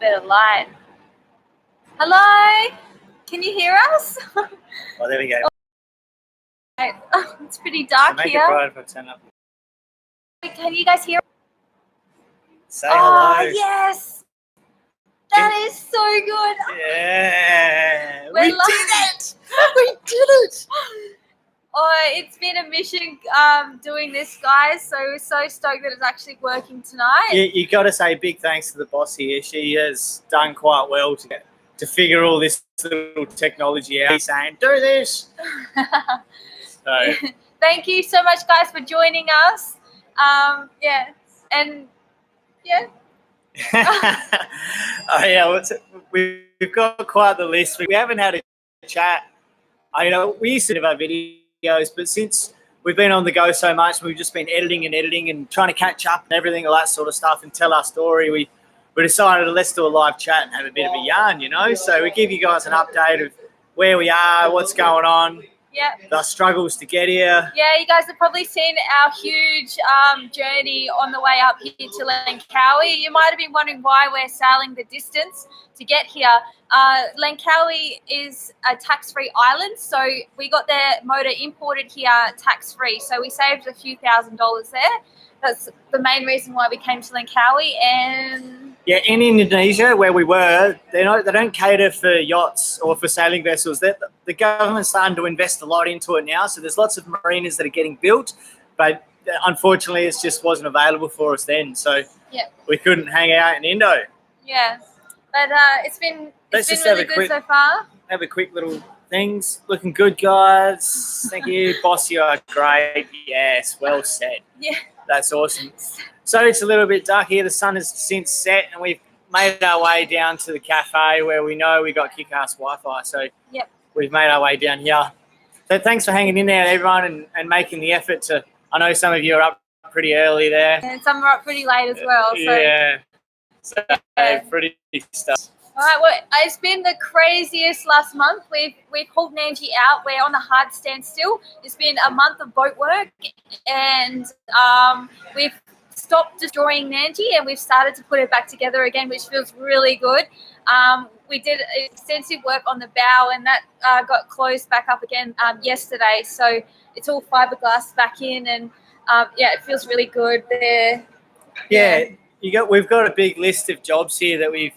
better light. Hello? Can you hear us? Oh, there we go. Oh, it's pretty dark So make here. it bright if I turn up. Can you guys hear? Say hello. Oh, yes. That is so good. Yeah. We're We live. did it. We did it. Oh, it's been a mission doing this, guys. So we're so stoked that it's actually working tonight. You got to say big thanks to the boss here. She has done quite well to figure all this little technology out. He's saying, do this. So. Thank you so much, guys, for joining us. Yeah. And yeah. Oh yeah, we've got quite the list. We haven't had a chat. We used to do our videos, but since we've been on the go so much, we've just been editing and trying to catch up and everything, all that sort of stuff, and tell our story. We decided let's do a live chat and have a bit of a yarn, So we give you guys an update of where we are, what's going on. Yeah. The struggles to get here. Yeah, you guys have probably seen our huge journey on the way up here to Langkawi. You might have been wondering why we're sailing the distance to get here. Langkawi is a tax-free island, so we got their motor imported here tax-free. So we saved a few $1,000s there. That's the main reason why we came to Langkawi. And yeah, in Indonesia, where we were, they don't cater for yachts or for sailing vessels. The government's starting to invest a lot into it now. So there's lots of marinas that are getting built, but unfortunately, it just wasn't available for us then. So we couldn't hang out in Indo. Yeah, but it's been Let's been just really good so far. Have a quick little things. Looking good, guys. Thank you, boss. You are great. Yes, well said. Yeah. That's awesome. So it's a little bit dark here. The sun has since set, and we've made our way down to the cafe where we know we got kick-ass Wi-Fi. So we've made our way down here. So thanks for hanging in there, everyone, and making the effort to. I know some of you are up pretty early there. And some are up pretty late as well. So. Yeah. So pretty stuff. All right, well, it's been the craziest last month. We've hauled Nandji out. We're on the hard standstill. It's been a month of boat work, and we've stopped destroying Nandji, and we've started to put it back together again, which feels really good. We did extensive work on the bow, and that got closed back up again yesterday. So it's all fiberglass back in, and it feels really good there. Yeah, we've got a big list of jobs here that we've.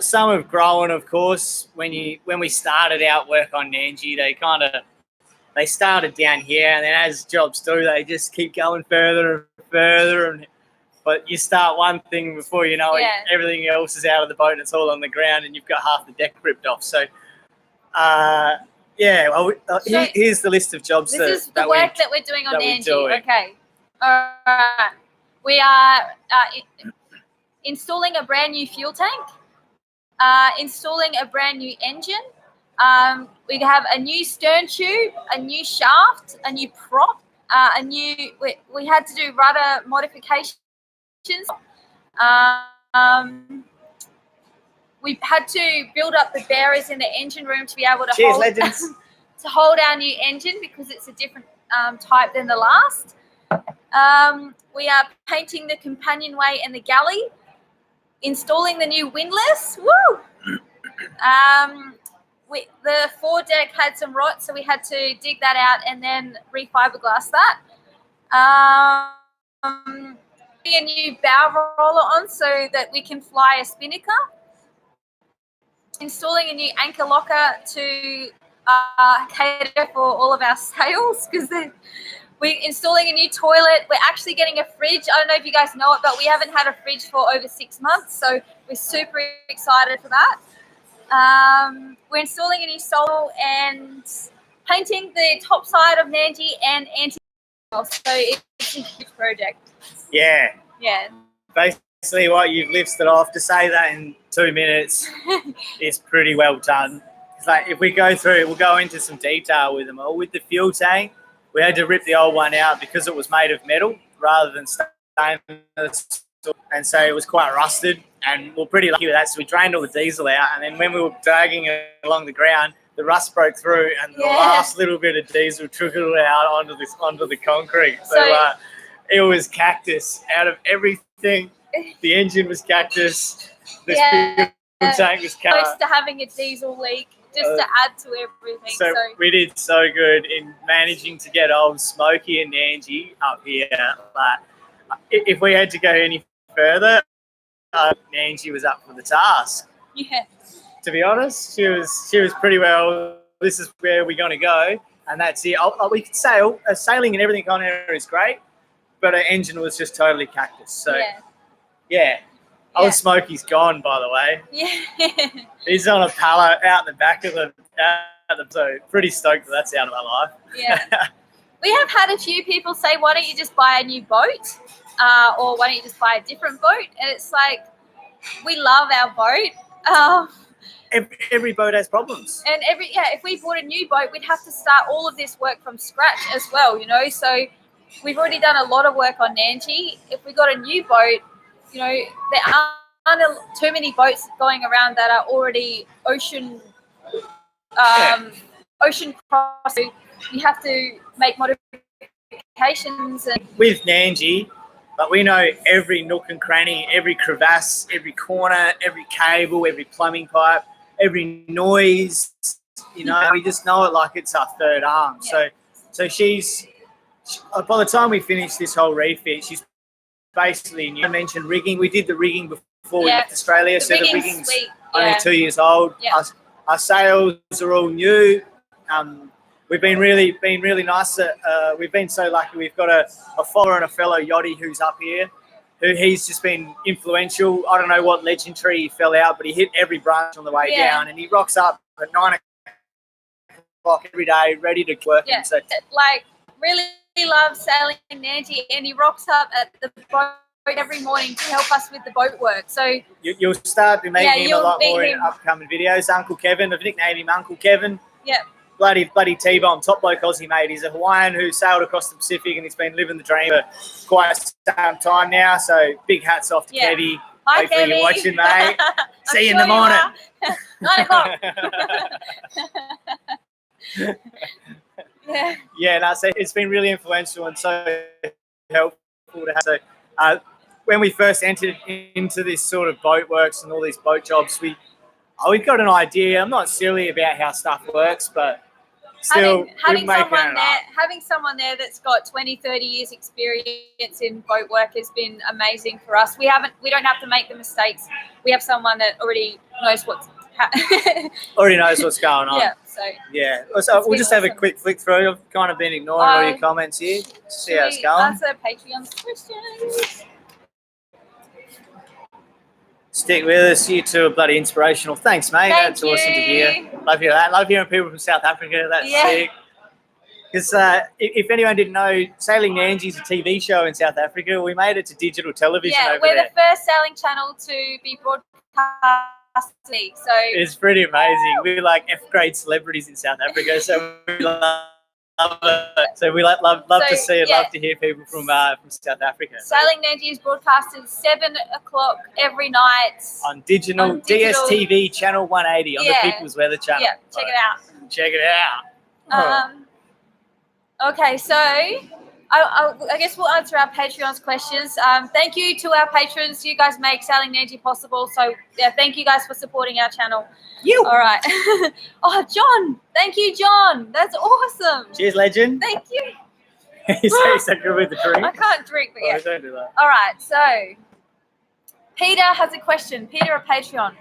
Some have grown, of course. When we started out work on Nandji, they started down here, and then as jobs do, they just keep going further and further. But you start one thing before you know it, everything else is out of the boat and it's all on the ground, and you've got half the deck ripped off. So, here's the list of jobs. This is the work that we're doing on Nandji. Okay, all right. We are installing a brand new fuel tank. Installing a brand new engine. We have a new stern tube, a new shaft, a new prop, we had to do rudder modifications. We had to build up the bearers in the engine room to be able to to hold our new engine, because it's a different type than the last. We are painting the companionway and the galley. Installing the new windlass. Woo! The foredeck had some rot, so we had to dig that out and then refiberglass that. A new bow roller on so that we can fly a spinnaker. Installing a new anchor locker to cater for all of our sails, because we're installing a new toilet. We're actually getting a fridge. I don't know if you guys know it, but we haven't had a fridge for over 6 months, so we're super excited for that. We're installing a new solar and painting the top side of Nandji and anti. So it's a huge project. Yeah. Yeah. Basically, what you've listed off, to say that in 2 minutes is pretty well done. It's like if we go through, we'll go into some detail with them all. With the fuel tank, we had to rip the old one out because it was made of metal rather than stainless, and so it was quite rusted, and we're pretty lucky with that. So we drained all the diesel out, and then when we were dragging it along the ground, the rust broke through, and the last little bit of diesel trickled out onto the concrete. So it was cactus out of everything. The engine was cactus. The Yeah. fuel tank was Close car. to having a diesel leak just to add to everything. So we did so good in managing to get old Smokey and Nandji up here. Like, if we had to go any further, Nandji was up for the task. Yeah. To be honest, she was pretty well. This is where we're going to go, and that's it. We could sail. Sailing and everything on her is great, but her engine was just totally cactus. So yeah. Old Smokey's gone, by the way. Yeah. He's on a pallet out in the back of the. So pretty stoked that's out of my life. Yeah. We have had a few people say, "Why don't you just buy a new boat?" Or "Why don't you just buy a different boat?" And it's like, we love our boat. Every boat has problems. And if we bought a new boat, we'd have to start all of this work from scratch as well, you know. So we've already done a lot of work on Nandji. If we got a new boat, you know, there aren't too many boats going around that are already ocean cross. So you have to make modifications. And with Nandji, but we know every nook and cranny, every crevasse, every corner, every cable, every plumbing pipe, every noise. You know, we just know it like it's our third arm. Yeah. So she's by the time we finish this whole refit, she's basically new. I mentioned rigging. We did the rigging before we left Australia, so the rigging's only 2 years old. Yeah. Our sails are all new. We've been really nice. We've been so lucky. We've got a follower and a fellow yachty who's up here, who he's just been influential. I don't know what legendary he fell out, but he hit every branch on the way down, and he rocks up at 9 o'clock every day, ready to work. Yeah. So, like, really love sailing Nandji, and he rocks up at the boat every morning to help us with the boat work. So you'll start to meet him a lot more him in upcoming videos. Uncle Kevin, I've nicknamed him Uncle Kevin. Yeah. Bloody T-Bone, top bloke Aussie mate. He's a Hawaiian who sailed across the Pacific, and he's been living the dream for quite some time now. So big hats off to Kevy. Hi, hopefully Kevy. you're watching, mate. See you in the morning. 9 o'clock. Yeah, no, so it's been really influential and so helpful to have. So when we first entered into this sort of boat works and all these boat jobs, we've got an idea. I'm not silly about how stuff works, but still having someone there that's got 20, 30 years experience in boat work has been amazing for us. We don't have to make the mistakes. We have someone that already knows what's going on. Yeah. So we'll just have a quick flick through. I've kind of been ignoring all your comments here. See how it's going. Answer Patreon's questions. Stick with us. You two are bloody inspirational. Thanks, mate. That's awesome to hear. Love hearing that. Love hearing people from South Africa. That's sick. Because if anyone didn't know, Sailing Nandji is a TV show in South Africa. We made it to digital television over there. We're the first sailing channel to be broadcast. So it's pretty amazing. We're like F-grade celebrities in South Africa, so we love it. So we love to see it. Love to hear people from South Africa. Sailing Nandji is broadcasted 7 o'clock every night on digital DSTV channel 180 on the People's Weather Channel. Yeah, check it out. Check it out. Okay, so I guess we'll answer our Patreon's questions. Thank you to our patrons. You guys make Sailing Nandji possible. So, thank you guys for supporting our channel. All right. Oh, John. Thank you, John. That's awesome. Cheers, legend. Thank you. You say so good with the drink? I can't drink, but don't do that. All right, so Peter has a question. Peter, a Patreon.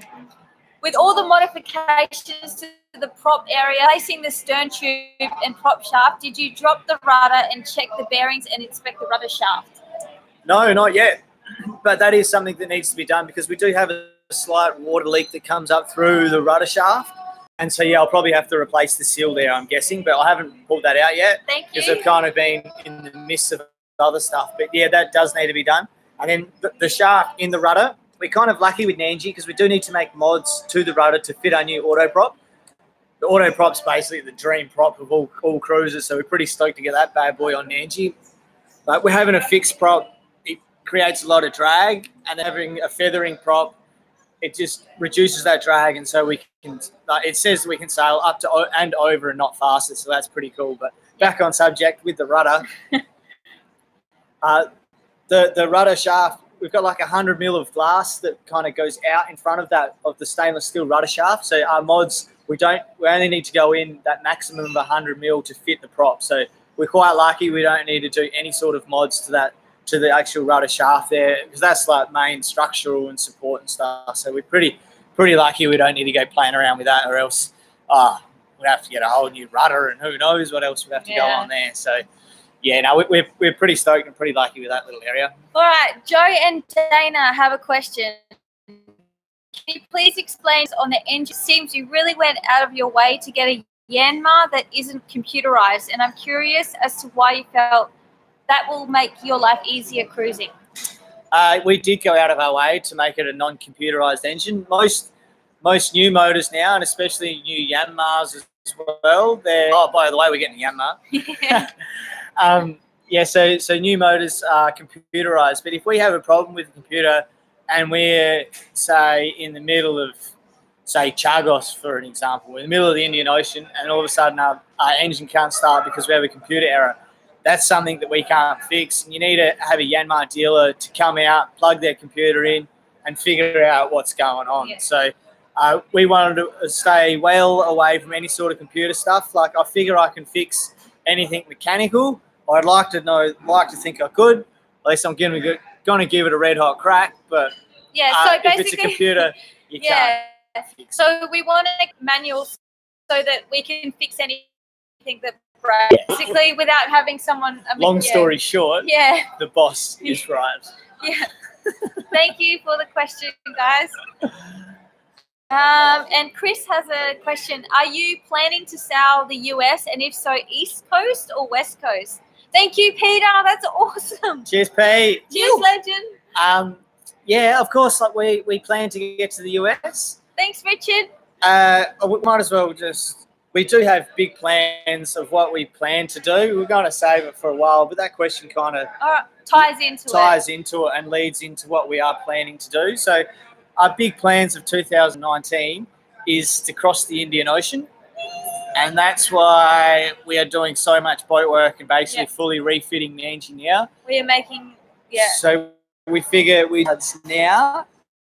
With all the modifications to the prop area, placing the stern tube and prop shaft, did you drop the rudder and check the bearings and inspect the rudder shaft? No, not yet. But that is something that needs to be done because we do have a slight water leak that comes up through the rudder shaft. And so, I'll probably have to replace the seal there, I'm guessing. But I haven't pulled that out yet. Thank you. Because I've kind of been in the midst of other stuff. But, that does need to be done. And then the shaft in the rudder, we're kind of lucky with Nandji because we do need to make mods to the rudder to fit our new auto prop. The auto prop's basically the dream prop of all cruisers, so we're pretty stoked to get that bad boy on Nandji. But we're having a fixed prop. It creates a lot of drag, and having a feathering prop, it just reduces that drag, and so we can. It says we can sail up to and over and not faster, so that's pretty cool. But back on subject with the rudder, the rudder shaft we've got like 100 mil of glass that kind of goes out in front of the stainless steel rudder shaft. So our mods, we only need to go in that maximum of 100 mil to fit the prop. So we're quite lucky we don't need to do any sort of mods to the actual rudder shaft there, because that's like main structural and support and stuff. So we're pretty lucky we don't need to go playing around with that, or else we'd have to get a whole new rudder and who knows what else we'd have to go on there. So yeah, no, we're pretty stoked and pretty lucky with that little area. All right, Joe and Dana have a question. Can you please explain on the engine? It seems you really went out of your way to get a Yanmar that isn't computerized, and I'm curious as to why you felt that will make your life easier cruising. We did go out of our way to make it a non-computerized engine. Most new motors now, and especially new Yanmars as well, by the way, we're getting a Yanmar. So new motors are computerized, but if we have a problem with the computer and we're, say, in the middle of, say, Chagos, for an example, in the middle of the Indian Ocean, and all of a sudden our engine can't start because we have a computer error, that's something that we can't fix. And you need to have a Yanmar dealer to come out, plug their computer in, and figure out what's going on. Yeah. So we wanted to stay well away from any sort of computer stuff. Like, I figure I can fix anything mechanical. I'd like to think I could. At least I'm going to give it a red hot crack. But so basically, if it's a computer, you can't fix it. So we want a manual so that we can fix anything that breaks, basically, without having someone. Long story short, the boss is right. Yeah. Thank you for the question, guys. And Chris has a question. Are you planning to sail the US, and if so, East Coast or West Coast? Thank you, Peter. That's awesome. Cheers, Pete. Cheers, legend. Yeah, of course. Like we plan to get to the US. Thanks, Richard. We might as well we do have big plans of what we plan to do. We're going to save it for a while, but that question kind of ties into it and leads into what we are planning to do. So our big plans of 2019 is to cross the Indian Ocean. And that's why we are doing so much boat work and basically fully refitting the engine now. We are making, So we figure we are now,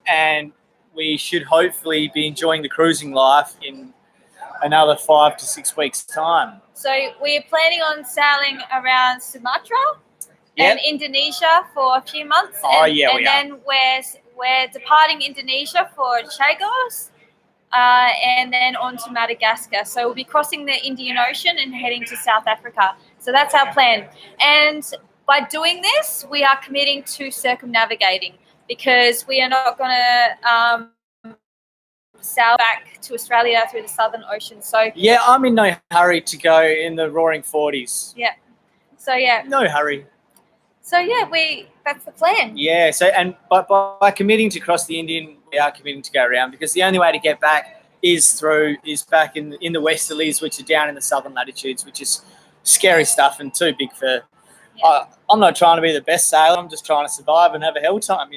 and we should hopefully be enjoying the cruising life in another 5 to 6 weeks' time. So we're planning on sailing around Sumatra and Indonesia for a few months. And then we're departing Indonesia for Chagos. And then on to Madagascar. So we'll be crossing the Indian Ocean and heading to South Africa. So that's our plan. And by doing this, we are committing to circumnavigating, because we are not going to sail back to Australia through the Southern Ocean. So I'm in no hurry to go in the roaring 40s. Yeah. So no hurry. So that's the plan. Yeah. So by committing to cross the Indian, we are committing to go around, because the only way to get back is back in the westerlies, which are down in the southern latitudes, which is scary stuff and too big for. Yeah. I'm not trying to be the best sailor. I'm just trying to survive and have a hell time,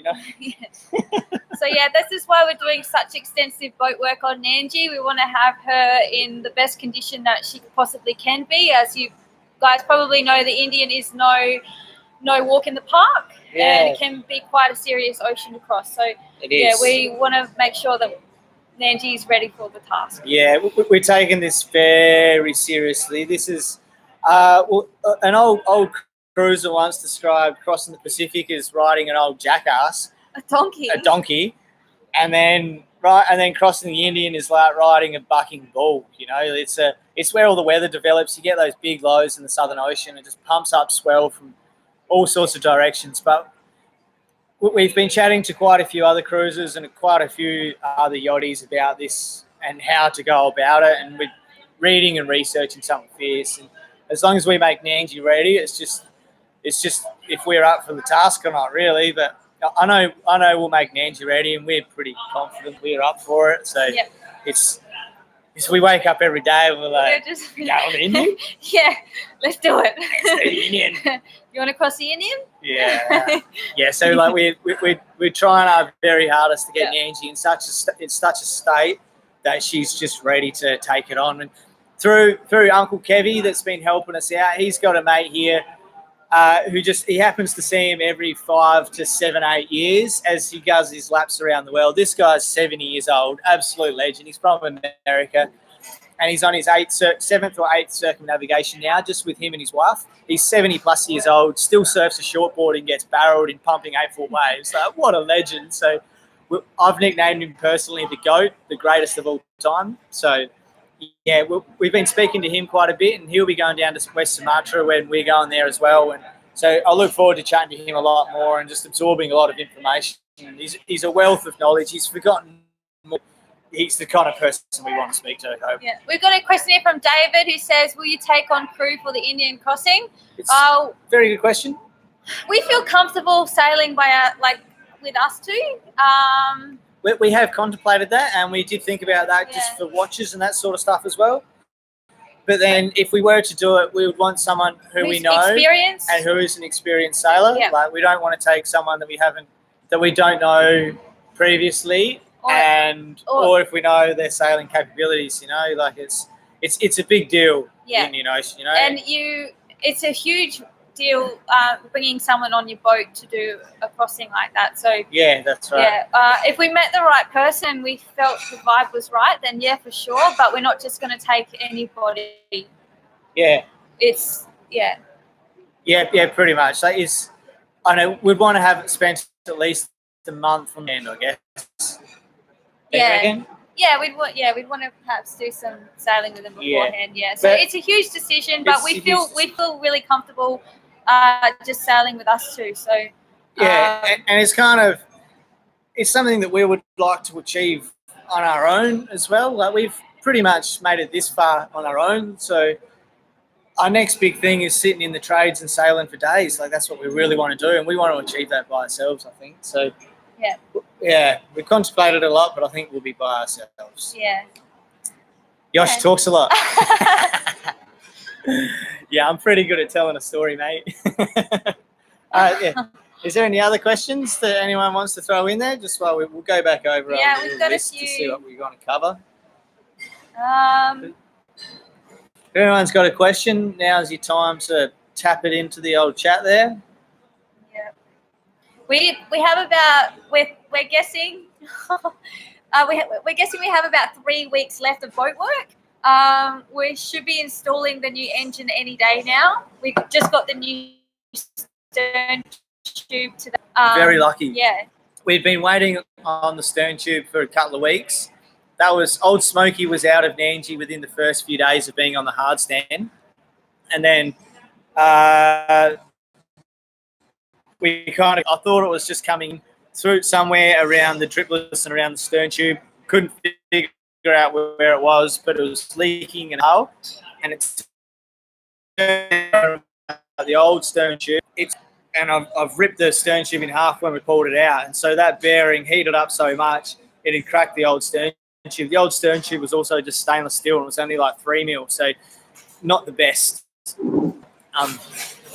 So this is why we're doing such extensive boat work on Nandji. We want to have her in the best condition that she possibly can be. As you guys probably know, the Indian is no walk in the park, and it can be quite a serious ocean to cross. So it is. We want to make sure that Nandji is ready for the task. Yeah, we're taking this very seriously. This is an old cruiser once described crossing the Pacific as riding an old jackass. A donkey. And then crossing the Indian is like riding a bucking bull. It's where all the weather develops. You get those big lows in the Southern Ocean. It just pumps up swell from all sorts of directions. But we've been chatting to quite a few other cruisers and quite a few other yachties about this and how to go about it. And we're reading and researching something fierce. And as long as we make Nandji ready, it's just if we're up for the task or not, really. But I know we'll make Nandji ready, and we're pretty confident we're up for it. So it's we wake up every day and we're like, go on the Indian? Let's do it. Let's do the Indian. You want to cross the Indian? Yeah. So like we're trying our very hardest to get Nandji in such a state that she's just ready to take it on. And through Uncle Kevy that's been helping us out, he's got a mate here he happens to see him every 5 to 7, 8 years as he does his laps around the world. This guy's 70 years old, absolute legend. He's from America, and he's on his 7th or 8th circumnavigation now, just with him and his wife. He's 70 plus years old, still surfs a shortboard and gets barreled in pumping 8-foot waves. Like, what a legend. So I've nicknamed him personally the GOAT, the greatest of all time. So yeah, we've been speaking to him quite a bit, and he'll be going down to West Sumatra when we're going there as well. And so I look forward to chatting to him a lot more and just absorbing a lot of information. He's a wealth of knowledge. He's forgotten more. He's the kind of person we want to speak to. Yeah, we've got a question here from David who says, "Will you take on crew for the Indian crossing?" It's a very good question. We feel comfortable sailing with us two. We have contemplated that, and we did think about that just for watches and that sort of stuff as well. But then if we were to do it, we would want someone who's we know experienced and who is an experienced sailor. Yeah. Like, we don't want to take someone that we don't know previously, or if we know their sailing capabilities, like it's a big deal in Indian Ocean, And it's a huge deal bringing someone on your boat to do a crossing like that. So yeah, that's right. Yeah, if we met the right person, we felt the vibe was right, then yeah, for sure. But we're not just going to take anybody. Yeah. Yeah, pretty much. Like, I know we'd want to have it spent at least a month from then, I guess. Yeah, we'd want to perhaps do some sailing with them beforehand. Yeah, so it's a huge decision, but we feel really comfortable just sailing with us too. So and it's it's something that we would like to achieve on our own as well. Like, we've pretty much made it this far on our own. So our next big thing is sitting in the trades and sailing for days. Like, that's what we really want to do, and we want to achieve that by ourselves, I think. So yeah, we contemplated a lot, but I think we'll be by ourselves. Yeah. Yosh talks a lot. Yeah, I'm pretty good at telling a story, mate. Is there any other questions that anyone wants to throw in there? Just while we'll go back over our we've got list a few to see what we're going to cover. If everyone's got a question, now's your time to tap it into the old chat there. Yeah. We have about we're guessing we're guessing we have about 3 weeks left of boat work. We should be installing the new engine any day now. We've just got the new stern tube to the very lucky. Yeah. We've been waiting on the stern tube for a couple of weeks. That was Old Smoky was out of Nandji within the first few days of being on the hard stand. And then I thought it was just coming through somewhere around the dripless and around the stern tube. Couldn't figure out where it was, but it was leaking and hull. And it's the old stern tube. I've ripped the stern tube in half when we pulled it out. And so that bearing heated up so much, it had cracked the old stern tube. The old stern tube was also just stainless steel, and it was only like 3 mil, so not the best.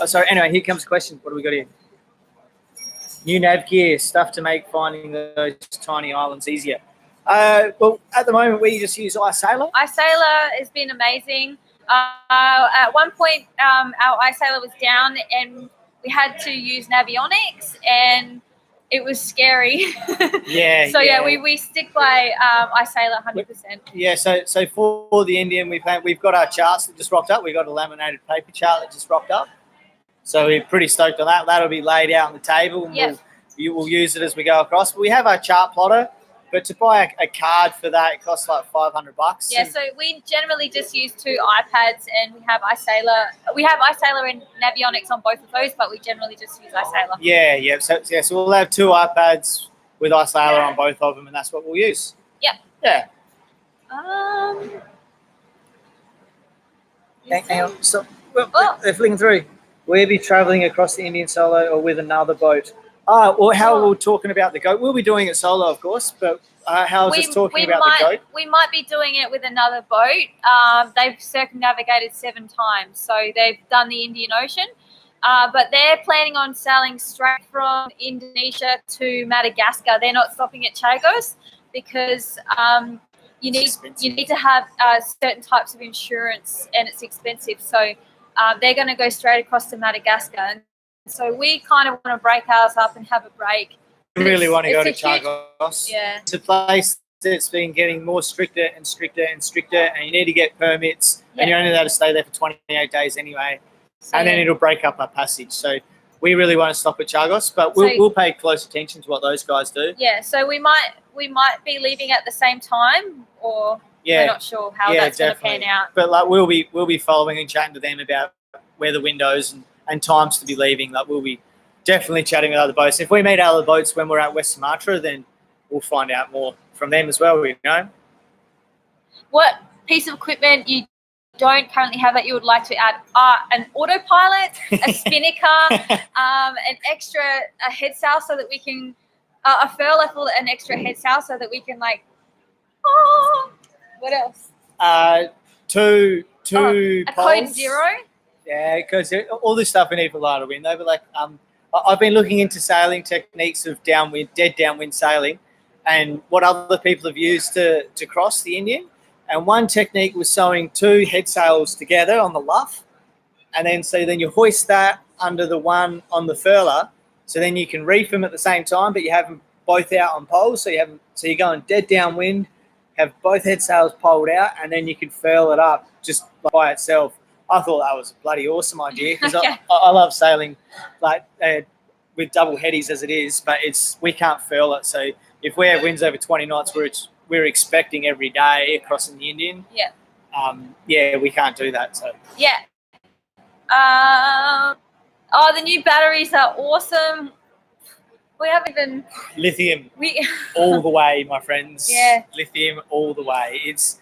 So anyway, here comes the question. What do we got here? New nav gear, stuff to make finding those tiny islands easier. Well, at the moment, we just use iSailor. iSailor has been amazing. At one point, our iSailor was down, and we had to use Navionics, and it was scary. Yeah. So we stick by iSailor 100%. Yeah. So for the Indian, we've got our charts that just rocked up. We've got a laminated paper chart that just rocked up. So we're pretty stoked on that. That'll be laid out on the table, and we'll use it as we go across. But we have our chart plotter. But to buy a card for that, it costs like $500. Yeah, so we generally just use 2 iPads, and we have iSailor. We have iSailor and Navionics on both of those, but we generally just use iSailor. Yeah. So we'll have 2 iPads with iSailor on both of them, and that's what we'll use. Yep. Yeah. Hang on. So they're flicking through. Will you be travelling across the Indian solo or with another boat? Or how we're talking about the goat. We'll be doing it solo, of course, but how's this talking about the goat? We might be doing it with another boat. They've circumnavigated 7 times, so they've done the Indian Ocean. But they're planning on sailing straight from Indonesia to Madagascar. They're not stopping at Chagos because you need to have certain types of insurance, and it's expensive. So they're going to go straight across to Madagascar. And so we kind of want to break ours up and have a break. We really want to go to It's a huge- Chagos. Yeah. It's a place that's been getting more stricter and stricter and stricter, and you need to get permits, and you're only allowed to stay there for 28 days anyway, and then it'll break up our passage. So we really want to stop at Chagos, but we'll pay close attention to what those guys do. Yeah, so we might be leaving at the same time, or we're not sure how that's going to pan out. But like we'll be following and chatting to them about where the windows and times to be leaving. Like we'll be definitely chatting with other boats. If we meet other boats when we're at West Sumatra, then we'll find out more from them as well. You know, what piece of equipment you don't currently have that you would like to add? An autopilot, a spinnaker, an extra head sail so that we can a furler for an extra head sail so that we can like. Oh, what else? Two a poles. code 0. Yeah, because all this stuff we need for lighter wind. Though, but like I've been looking into sailing techniques of dead downwind sailing, and what other people have used to cross the Indian. And one technique was sewing 2 head sails together on the luff, and then you hoist that under the one on the furler, so then you can reef them at the same time, but you have them both out on poles. So you're going dead downwind, have both head sails poled out, and then you can furl it up just by itself. I thought that was a bloody awesome idea because I love sailing like with double headies as it is, but we can't furl it. So if we have winds over 20 knots, we're expecting every day crossing the Indian. Yeah. We can't do that. So yeah. The new batteries are awesome. We haven't even lithium all the way, my friends. Yeah, lithium all the way. It's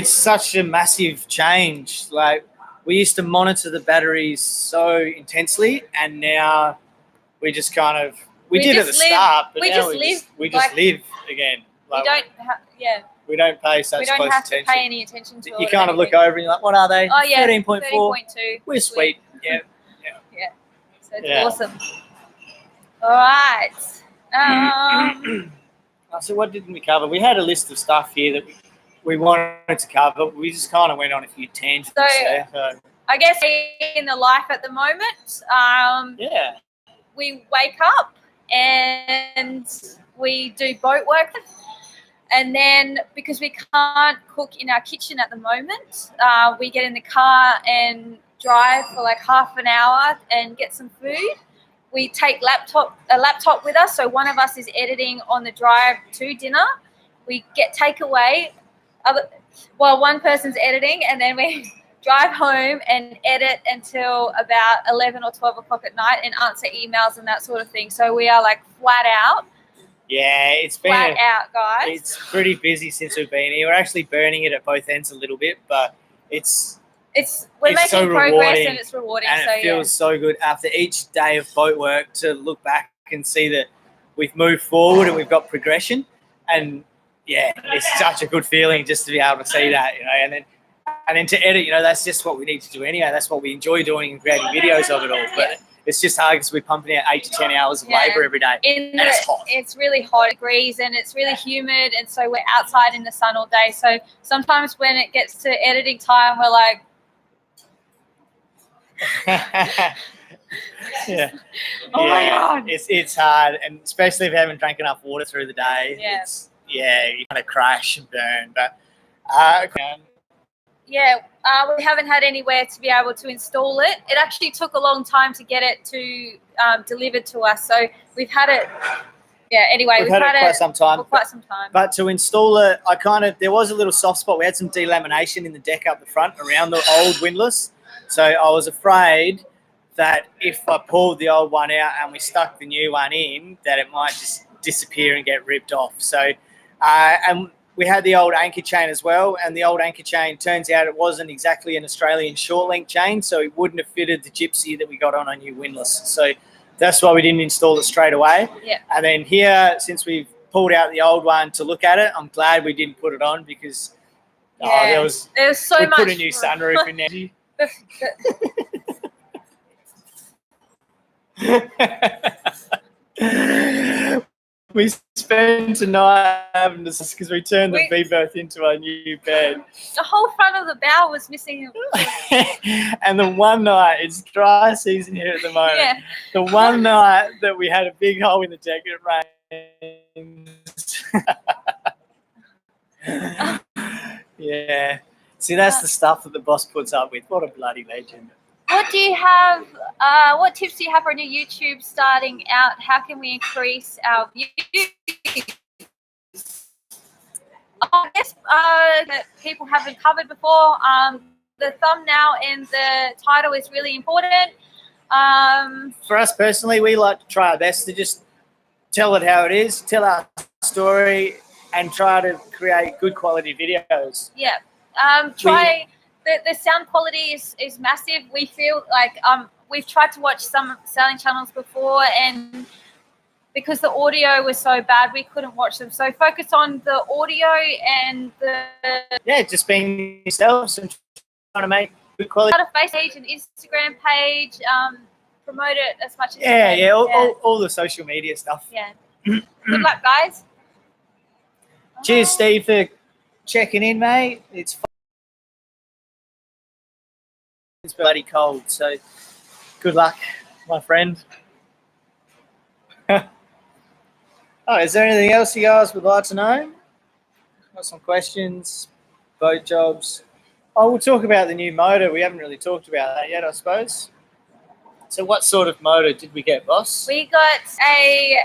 such a massive change. Like we used to monitor the batteries so intensely, and now we just kind of we did at the start, but we now we just live again. Like, we don't pay such close attention. We don't have to pay any attention to it. You kind of look over and you're like, what are they? Oh yeah, 13.2. We're sweet. Yeah. So it's awesome. All right. So what didn't we cover? We had a list of stuff here that we wanted to cover. We just kind of went on a few tangents there. So I guess in the life at the moment, we wake up and we do boat work. And then because we can't cook in our kitchen at the moment, we get in the car and drive for like half an hour and get some food. We take a laptop with us, so one of us is editing on the drive to dinner. We get takeaway, while one person's editing, and then we drive home and edit until about 11 or 12 o'clock at night and answer emails and that sort of thing. So we are like flat out. Yeah, it's been flat out, guys. It's pretty busy since we've been here. We're actually burning it at both ends a little bit, but we're making so progress and it's rewarding. And it feels so good after each day of boat work to look back and see that we've moved forward and we've got progression. And yeah, it's such a good feeling just to be able to see that, and then to edit, that's just what we need to do anyway. That's what we enjoy doing and creating videos of it all. But it's just hard because we're pumping out 8 to 10 hours of labour every day. And it's hot. It's really hot degrees and it's really humid, and so we're outside in the sun all day. So sometimes when it gets to editing time, we're like, oh my God. It's hard, and especially if you haven't drank enough water through the day. You kind of crash and burn. But we haven't had anywhere to be able to install it. It actually took a long time to get it delivered to us. So we've had it. Yeah. Anyway, we've had it for quite some time. But to install it, there was a little soft spot. We had some delamination in the deck up the front around the old windlass. So I was afraid that if I pulled the old one out and we stuck the new one in, that it might just disappear and get ripped off. So, and we had the old anchor chain as well, and the old anchor chain, turns out it wasn't exactly an Australian short length chain, so it wouldn't have fitted the Gypsy that we got on our new windlass. So that's why we didn't install it straight away. Yeah. And then here, since we've pulled out the old one to look at it, I'm glad we didn't put it on because there was so much. We put a new sunroof in Nandji. We spent a night having this because we turned the V berth into our new bed. The whole front of the bow was missing. And the one night, it's dry season here at the moment. Yeah. The one night that we had a big hole in the deck, it rained. Yeah. See, that's the stuff that the boss puts up with. What a bloody legend. What do you have? What tips do you have for a new YouTube starting out? How can we increase our views? I guess that people haven't covered before. The thumbnail and the title is really important. For us personally, we like to try our best to just tell it how it is, tell our story, and try to create good quality videos. Yeah. The sound quality is massive. We feel like we've tried to watch some sailing channels before, and because the audio was so bad, we couldn't watch them. So focus on the audio and just being yourselves and trying to make good quality. Start a Facebook page and Instagram page. Promote it as much as you can. Yeah, all the social media stuff. Yeah. Good luck, guys. Cheers, Steve, for checking in, mate. It's bloody cold, so good luck, my friend. Oh, is there anything else you guys would like to know? Got some questions, boat jobs. Oh, we'll talk about the new motor. We haven't really talked about that yet, I suppose. So what sort of motor did we get, boss? We got a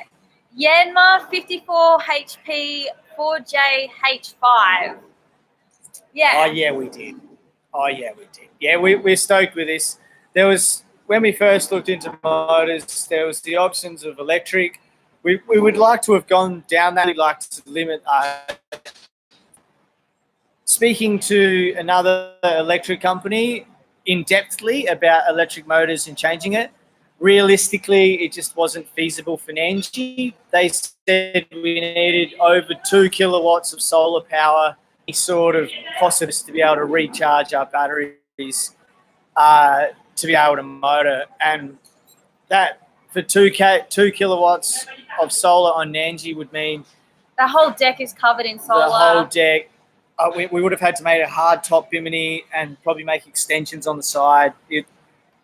Yanmar 54 HP 4JH5. Yeah. Oh, yeah, we did. Yeah, we're stoked with this. There was, when we first looked into motors, there was the options of electric. We would like to have gone down that. We'd like to limit. Speaking to another electric company in-depthly about electric motors and changing it, realistically, it just wasn't feasible for Nandji. They said we needed over 2 kilowatts of solar power, any sort of possibilities to be able to recharge our batteries to be able to motor. And that for 2 kilowatts of solar on Nandji would mean the whole deck is covered in solar. The whole deck. We would have had to make a hard top bimini and probably make extensions on the side. It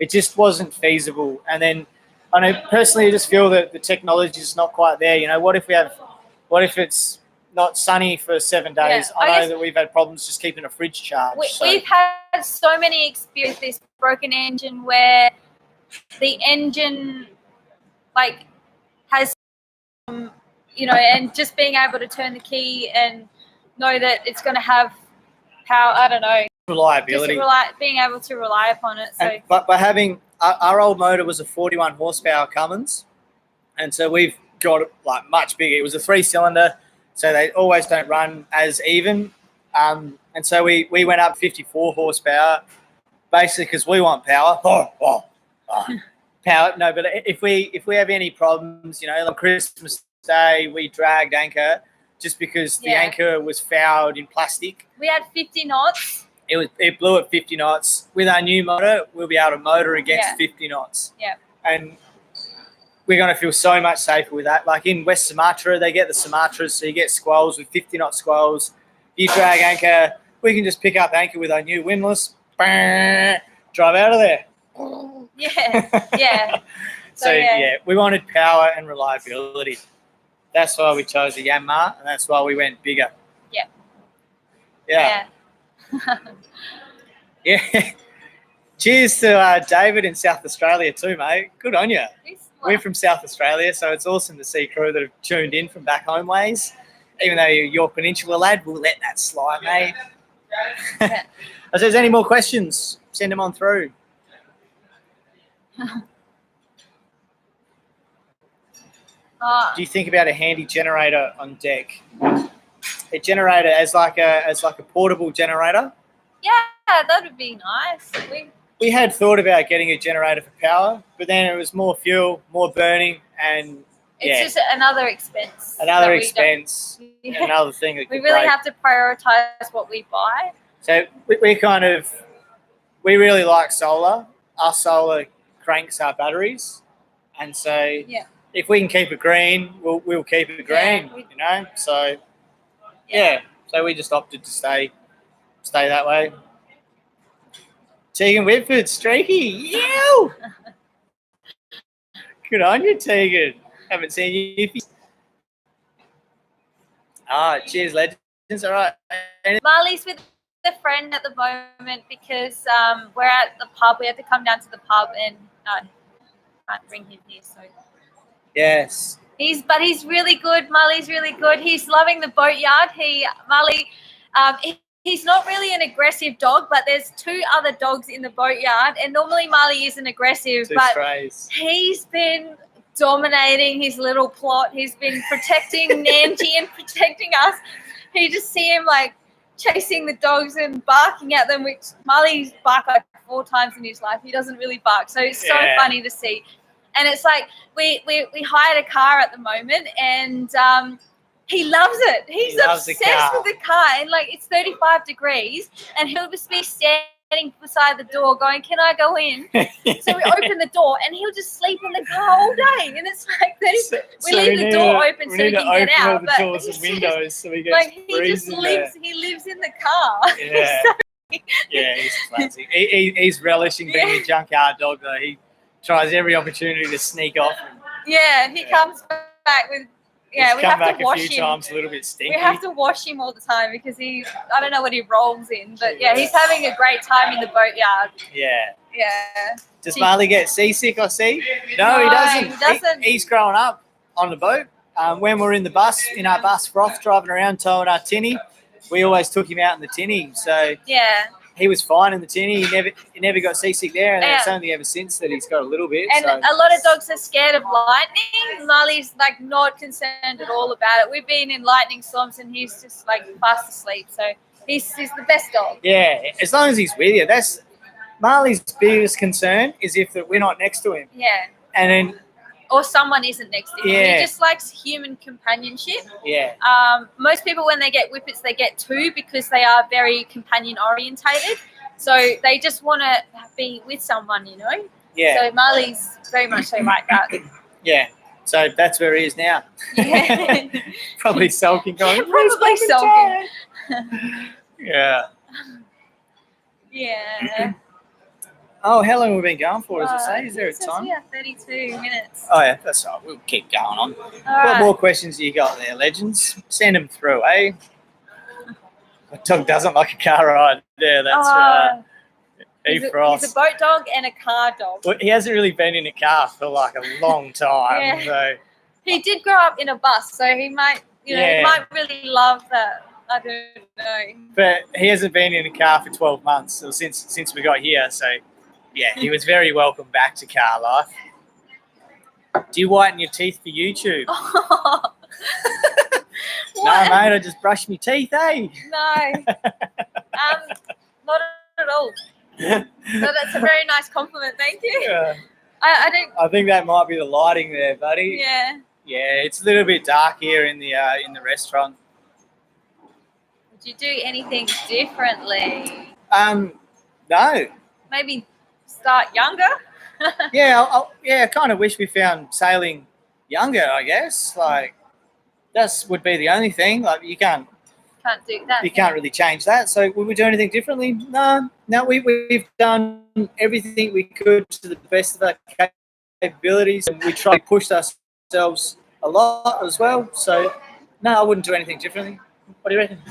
just wasn't feasible. And then I know personally, I just feel that the technology is not quite there. You know, what if it's not sunny for 7 days? Yeah, I know that we've had problems just keeping a fridge charged. We've had so many experiences with this broken engine where the engine has, and just being able to turn the key and know that it's going to have power, I don't know. Reliability. Being able to rely upon it. So, but by having, our old motor was a 41 horsepower Cummins, and so we've got it much bigger. It was a 3-cylinder, so they always don't run as even. And so we went up 54 horsepower, basically because we want power. Power. No, but if we have any problems, on Christmas Day we dragged anchor just because the anchor was fouled in plastic. We had 50 knots. It blew at 50 knots. With our new motor, we'll be able to motor against 50 knots. Yeah. And we're going to feel so much safer with that. Like in West Sumatra, they get the Sumatras, so you get squalls with 50-knot squalls. You drag anchor, we can just pick up anchor with our new windlass, drive out of there. Yeah. So we wanted power and reliability. That's why we chose the Yanmar, and that's why we went bigger. Yeah. Yeah. Cheers to David in South Australia too, mate. Good on you. We're from South Australia, so it's awesome to see crew that have tuned in from back home ways. Even though you're York Peninsula lad, we'll let that slide, mate. If there's any more questions, send them on through. Do you think about a handy generator on deck? A generator as like a portable generator? Yeah, that would be nice. We had thought about getting a generator for power, but then it was more fuel, more burning, and it's just another expense. Another expense, another thing that we really have to prioritize what we buy. So we really like solar. Our solar cranks our batteries, and so if we can keep it green, we'll keep it green. You know, so yeah. So we just opted to stay that way. Tegan Whitford, streaky, you. Good on you, Tegan. Haven't seen you. Cheers, legends. All right. Marley's with a friend at the moment because we're at the pub. We have to come down to the pub and can't bring him here. So yes, he's really good. Marley's really good. He's loving the boatyard. He's not really an aggressive dog, but there's 2 other dogs in the boatyard, and normally Marley isn't aggressive, but he's been dominating his little plot. He's been protecting Nandji and protecting us. You just see him like chasing the dogs and barking at them, which Marley's barked like 4 times in his life. He doesn't really bark, so it's so funny to see. And it's like we hired a car at the moment, and he loves it. He's obsessed with the car, and like it's 35 degrees, and he'll just be standing beside the door going, "Can I go in?" So we open the door, and he'll just sleep in the car all day, and it's like 30. We leave the door open so he can get out, but doors and windows so he gets like he just lives. He lives in the car. Yeah, yeah, he's classic. He's relishing being a junkyard dog though. He tries every opportunity to sneak off. He comes back with. Yeah, we have to wash him. A few times, a little bit stinky. We have to wash him all the time because I don't know what he rolls in, but he's having a great time in the boatyard. Yeah. Yeah. Does Marley get seasick, I see? No, he doesn't. He doesn't. He's growing up on the boat. When we're in our bus froth driving around towing our tinny, we always took him out in the tinny. So yeah. He was fine in the tinny. He never got seasick there, and it's only ever since that he's got a little bit. And a lot of dogs are scared of lightning. Marley's like not concerned at all about it. We've been in lightning storms, and he's just like fast asleep. So he's the best dog. Yeah, as long as he's with you. That's Marley's biggest concern is if we're not next to him. Yeah. And then. Or someone isn't next to him. Yeah. He just likes human companionship. Yeah. Most people, when they get whippets, they get 2 because they are very companion orientated. So they just want to be with someone, you know. Yeah. So Marley's very much so like that. Yeah. So that's where he is now. Yeah. Probably sulking, going. Probably sulking. Yeah. Yeah. Oh, how long have we been going for, as it say? Is there a time? Yeah, 32 minutes. Oh, yeah, that's all right. We'll keep going on. What more questions do you got there, legends? Send them through, eh? My dog doesn't like a car ride. Yeah, that's right. He's a boat dog and a car dog. Well, he hasn't really been in a car for like a long time. Yeah. So. He did grow up in a bus, so he might, he might really love that. I don't know. But he hasn't been in a car for 12 months or since we got here, so... Yeah, he was very welcome back to car life. Do you whiten your teeth for YouTube? Oh. No, mate, I just brushed my teeth, eh? No. Not at all. So that's a very nice compliment, thank you. Yeah. I think that might be the lighting there, buddy. Yeah. Yeah, it's a little bit dark here in the restaurant. Would you do anything differently? No. Maybe start younger. I kind of wish we found sailing younger, I guess. Like, that would be the only thing. Like, you can't do that. You can't really change that. So would we do anything differently? No, we've done everything we could to the best of our capabilities, and we try to push ourselves a lot as well. So, no, I wouldn't do anything differently. What do you reckon?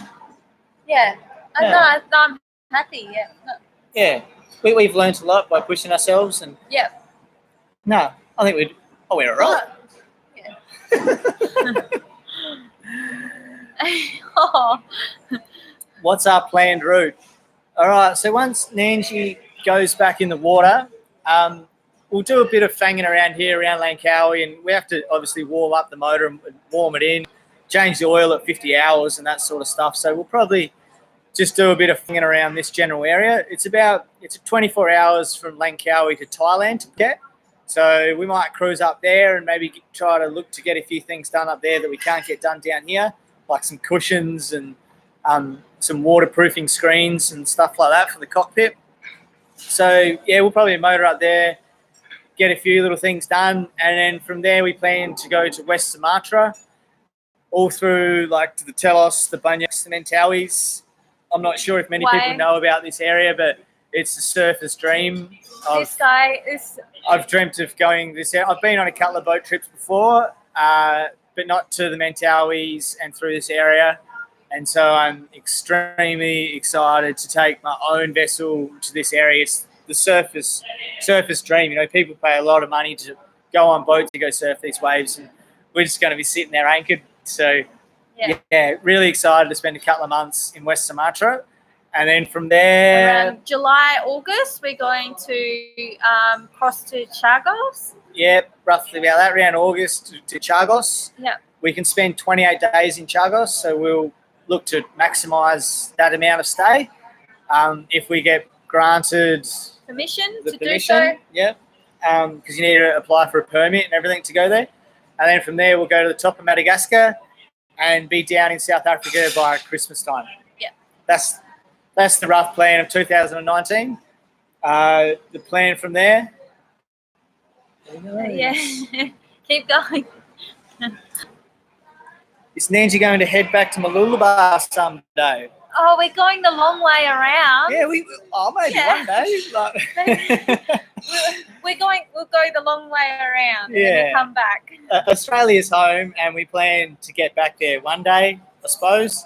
Yeah. No, I'm happy. Yeah. No. Yeah. We've learned a lot by pushing ourselves, and no, I think we're all right. Yeah. Oh. What's our planned route? All right, so once Nandji goes back in the water, we'll do a bit of fanging around here, around Langkawi, and we have to obviously warm up the motor and warm it in, change the oil at 50 hours and that sort of stuff. So we'll probably just do a bit of fanging around this general area. It's 24 hours from Langkawi to Thailand to get. So we might cruise up there and maybe try to look to get a few things done up there that we can't get done down here, like some cushions and some waterproofing screens and stuff like that for the cockpit. So, yeah, we'll probably motor up there, get a few little things done, and then from there we plan to go to West Sumatra, all through like to the Telos, the Banyaks, the Mentawis. I'm not sure if many people know about this area, but it's a surfer's dream. I've dreamt of going this area. I've been on a couple of boat trips before, but not to the Mentawis and through this area. And so I'm extremely excited to take my own vessel to this area. It's the surfer's dream. You know, people pay a lot of money to go on boats to go surf these waves, and we're just going to be sitting there anchored. So, yeah, really excited to spend a couple of months in West Sumatra. And then from there... Around July, August, we're going to cross to Chagos. Yeah, roughly about that, around August to Chagos. Yeah. We can spend 28 days in Chagos, so we'll look to maximise that amount of stay. If we get granted... permission to do so. Yeah, because you need to apply for a permit and everything to go there. And then from there, we'll go to the top of Madagascar and be down in South Africa by Christmas time. Yeah. That's the rough plan of 2019. The plan from there. Yeah. Keep going. Is Nandji going to head back to Mooloolaba someday? Oh, we're going the long way around. Yeah, maybe one day. Like. We'll go the long way around and then come back. Australia's home, and we plan to get back there one day, I suppose.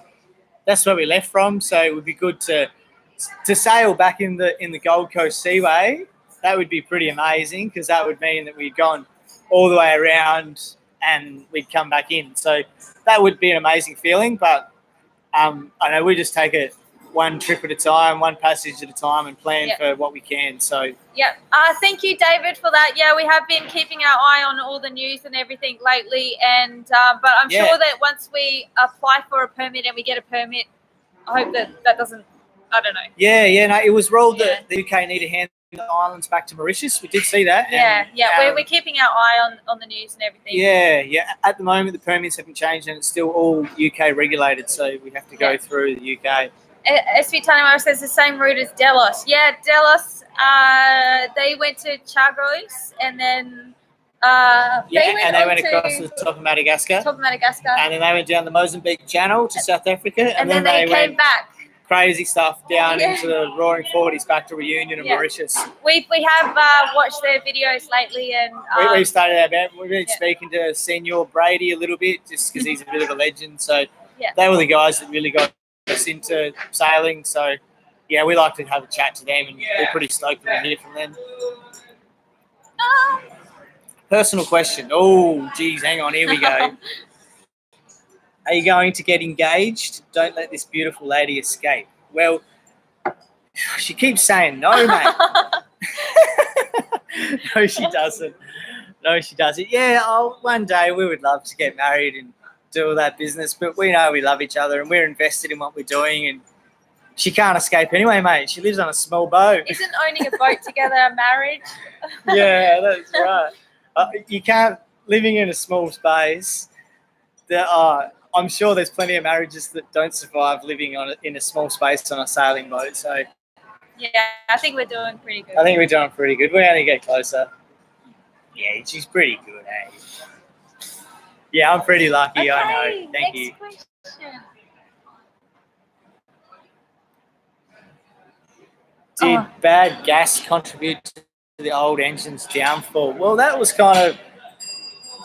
That's where we left from, so it would be good to sail back in the Gold Coast Seaway. That would be pretty amazing, because that would mean that we'd gone all the way around and we'd come back in. So that would be an amazing feeling, but I know we just take it one trip at a time, one passage at a time, and plan for what we can. So thank you, David, for that. Yeah, we have been keeping our eye on all the news and everything lately, and but I'm sure that once we apply for a permit and we get a permit, I hope that doesn't. I don't know. Yeah. No, it was ruled that the UK need to hand the islands back to Mauritius. We did see that. We're keeping our eye on the news and everything. Yeah. At the moment, the permits haven't changed, and it's still all UK regulated, so we have to go through the UK. SV Tanimaro says the same route as Delos. Yeah, Delos, they went to Chagos, and then they went across the top of Madagascar. And then they went down the Mozambique Channel to South Africa. And then they came back. Crazy stuff down into the Roaring Forties, back to Reunion and Mauritius. We have watched their videos lately, and we've started our band. We've been speaking to Senior Brady a little bit, just because he's a bit of a legend. So they were the guys that really got us into sailing. So yeah, we like to have a chat to them, and we're pretty stoked to hear from them. Personal question. Oh, geez, hang on. Here we go. Are you going to get engaged? Don't let this beautiful lady escape. Well, she keeps saying no, mate. No, she doesn't. Yeah, one day we would love to get married and do all that business, but we know we love each other and we're invested in what we're doing, and she can't escape anyway, mate. She lives on a small boat. Isn't owning a boat together a marriage? Yeah, that's right. You can't, living in a small space, I'm sure there's plenty of marriages that don't survive living in a small space on a sailing boat. So yeah, I think we're doing pretty good. We only get closer. Yeah, she's pretty good, eh? Yeah, I'm pretty lucky, I know. Thank you. Question. Did bad gas contribute to the old engine's downfall? Well, that was kind of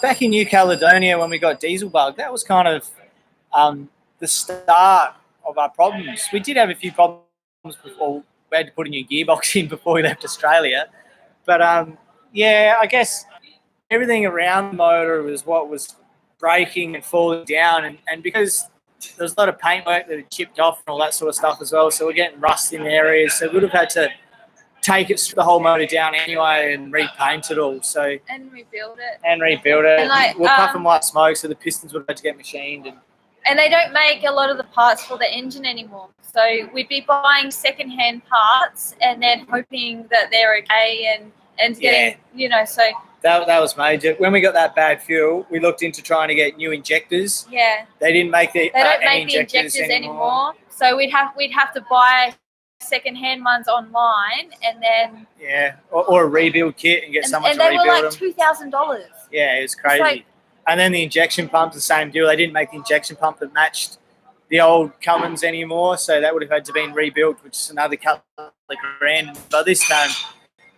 back in New Caledonia when we got diesel bug. That was kind of the start of our problems. We did have a few problems before. We had to put a new gearbox in before we left Australia. But I guess everything around the motor was what was breaking and falling down, and because there was a lot of paintwork that had chipped off and all that sort of stuff as well, so we're getting rust in areas, so we would have had to take the whole motor down anyway and repaint it all. And rebuild it. And we're puffing white smoke, so the pistons would have had to get machined. And they don't make a lot of the parts for the engine anymore. So we'd be buying second-hand parts and then hoping that they're okay and getting, so... That was major. When we got that bad fuel, we looked into trying to get new injectors. Yeah. They didn't make the injectors anymore. So we'd have to buy second-hand ones online, and then or a rebuild kit and get someone and to they rebuild were like them. $2,000. Yeah, it was crazy. like- And then the injection pumps, the same deal. They didn't make the injection pump that matched the old Cummins anymore, so that would have had to been rebuilt, which is another couple of grand. By this time,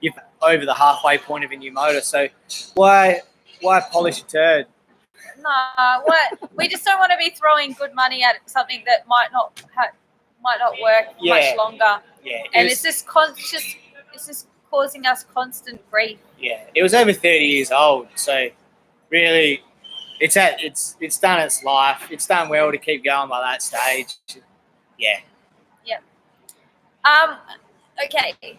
you're over the halfway point of a new motor. So why polish a turd? No, what we just don't want to be throwing good money at something that might not work much longer. Yeah, It's just causing us constant grief. Yeah, it was over 30 years old, so really, it's done its life. It's done well to keep going by that stage. Yeah. Yep. Okay.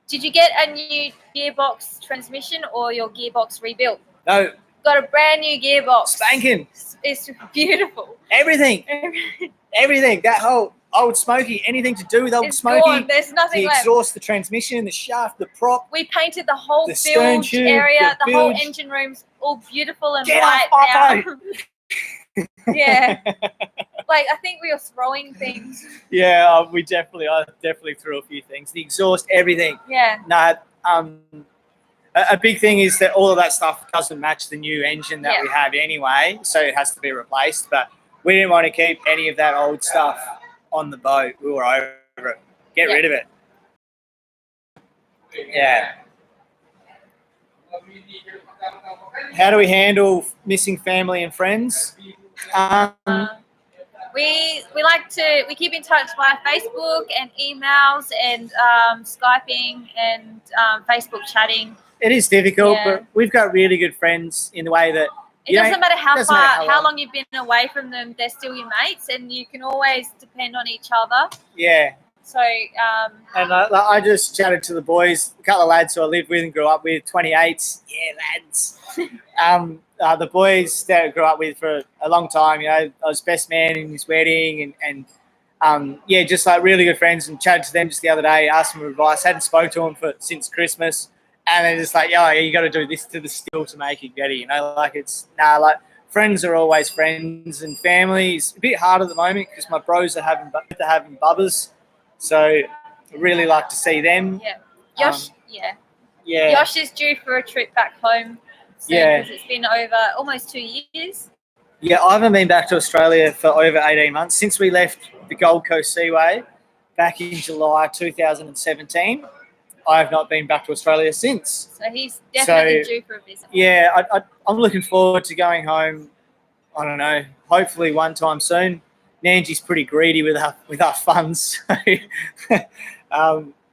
Did you get a new gearbox transmission or your gearbox rebuilt? No. Got a brand new gearbox. Spanking. It's beautiful. Everything. That whole old Smoky, anything to do with old Smoky. Gone. There's nothing the left. exhaust, the transmission, the shaft, the prop. We painted the whole the stern bilge tube, area, the whole bilge. engine room's all beautiful and Get white off, now. Yeah. Like, I think we were throwing things. Yeah, I definitely threw a few things. The exhaust, everything. Yeah. No, a big thing is that all of that stuff doesn't match the new engine that we have anyway, so it has to be replaced. But we didn't want to keep any of that old stuff on the boat. We were over it. Get rid of it. Yeah. How do we handle missing family and friends? We keep in touch via Facebook and emails and Skyping and Facebook chatting. It is difficult, but we've got really good friends in the way that it doesn't matter how long you've been away from them, they're still your mates, and you can always depend on each other. Yeah. So. And I just chatted to the boys, a couple of lads who I lived with and grew up with, 28s. Yeah, lads. The boys that I grew up with for a long time, I was best man in his wedding and just like really good friends, and chatted to them just the other day, asked them advice, hadn't spoke to them since Christmas, and they're just like, you got to do this to the still to make it better, friends are always friends, and family is a bit hard at the moment because my bros are having bubbers, so I really like to see them. Yeah. Yosh, Yosh is due for a trip back home. Because it's been over almost 2 years. Yeah, I haven't been back to Australia for over 18 months. Since we left the Gold Coast Seaway back in July 2017, I have not been back to Australia since. So he's definitely due for a visit. Yeah, I'm looking forward to going home, I don't know, hopefully one time soon. Nandji's pretty greedy with our funds. So,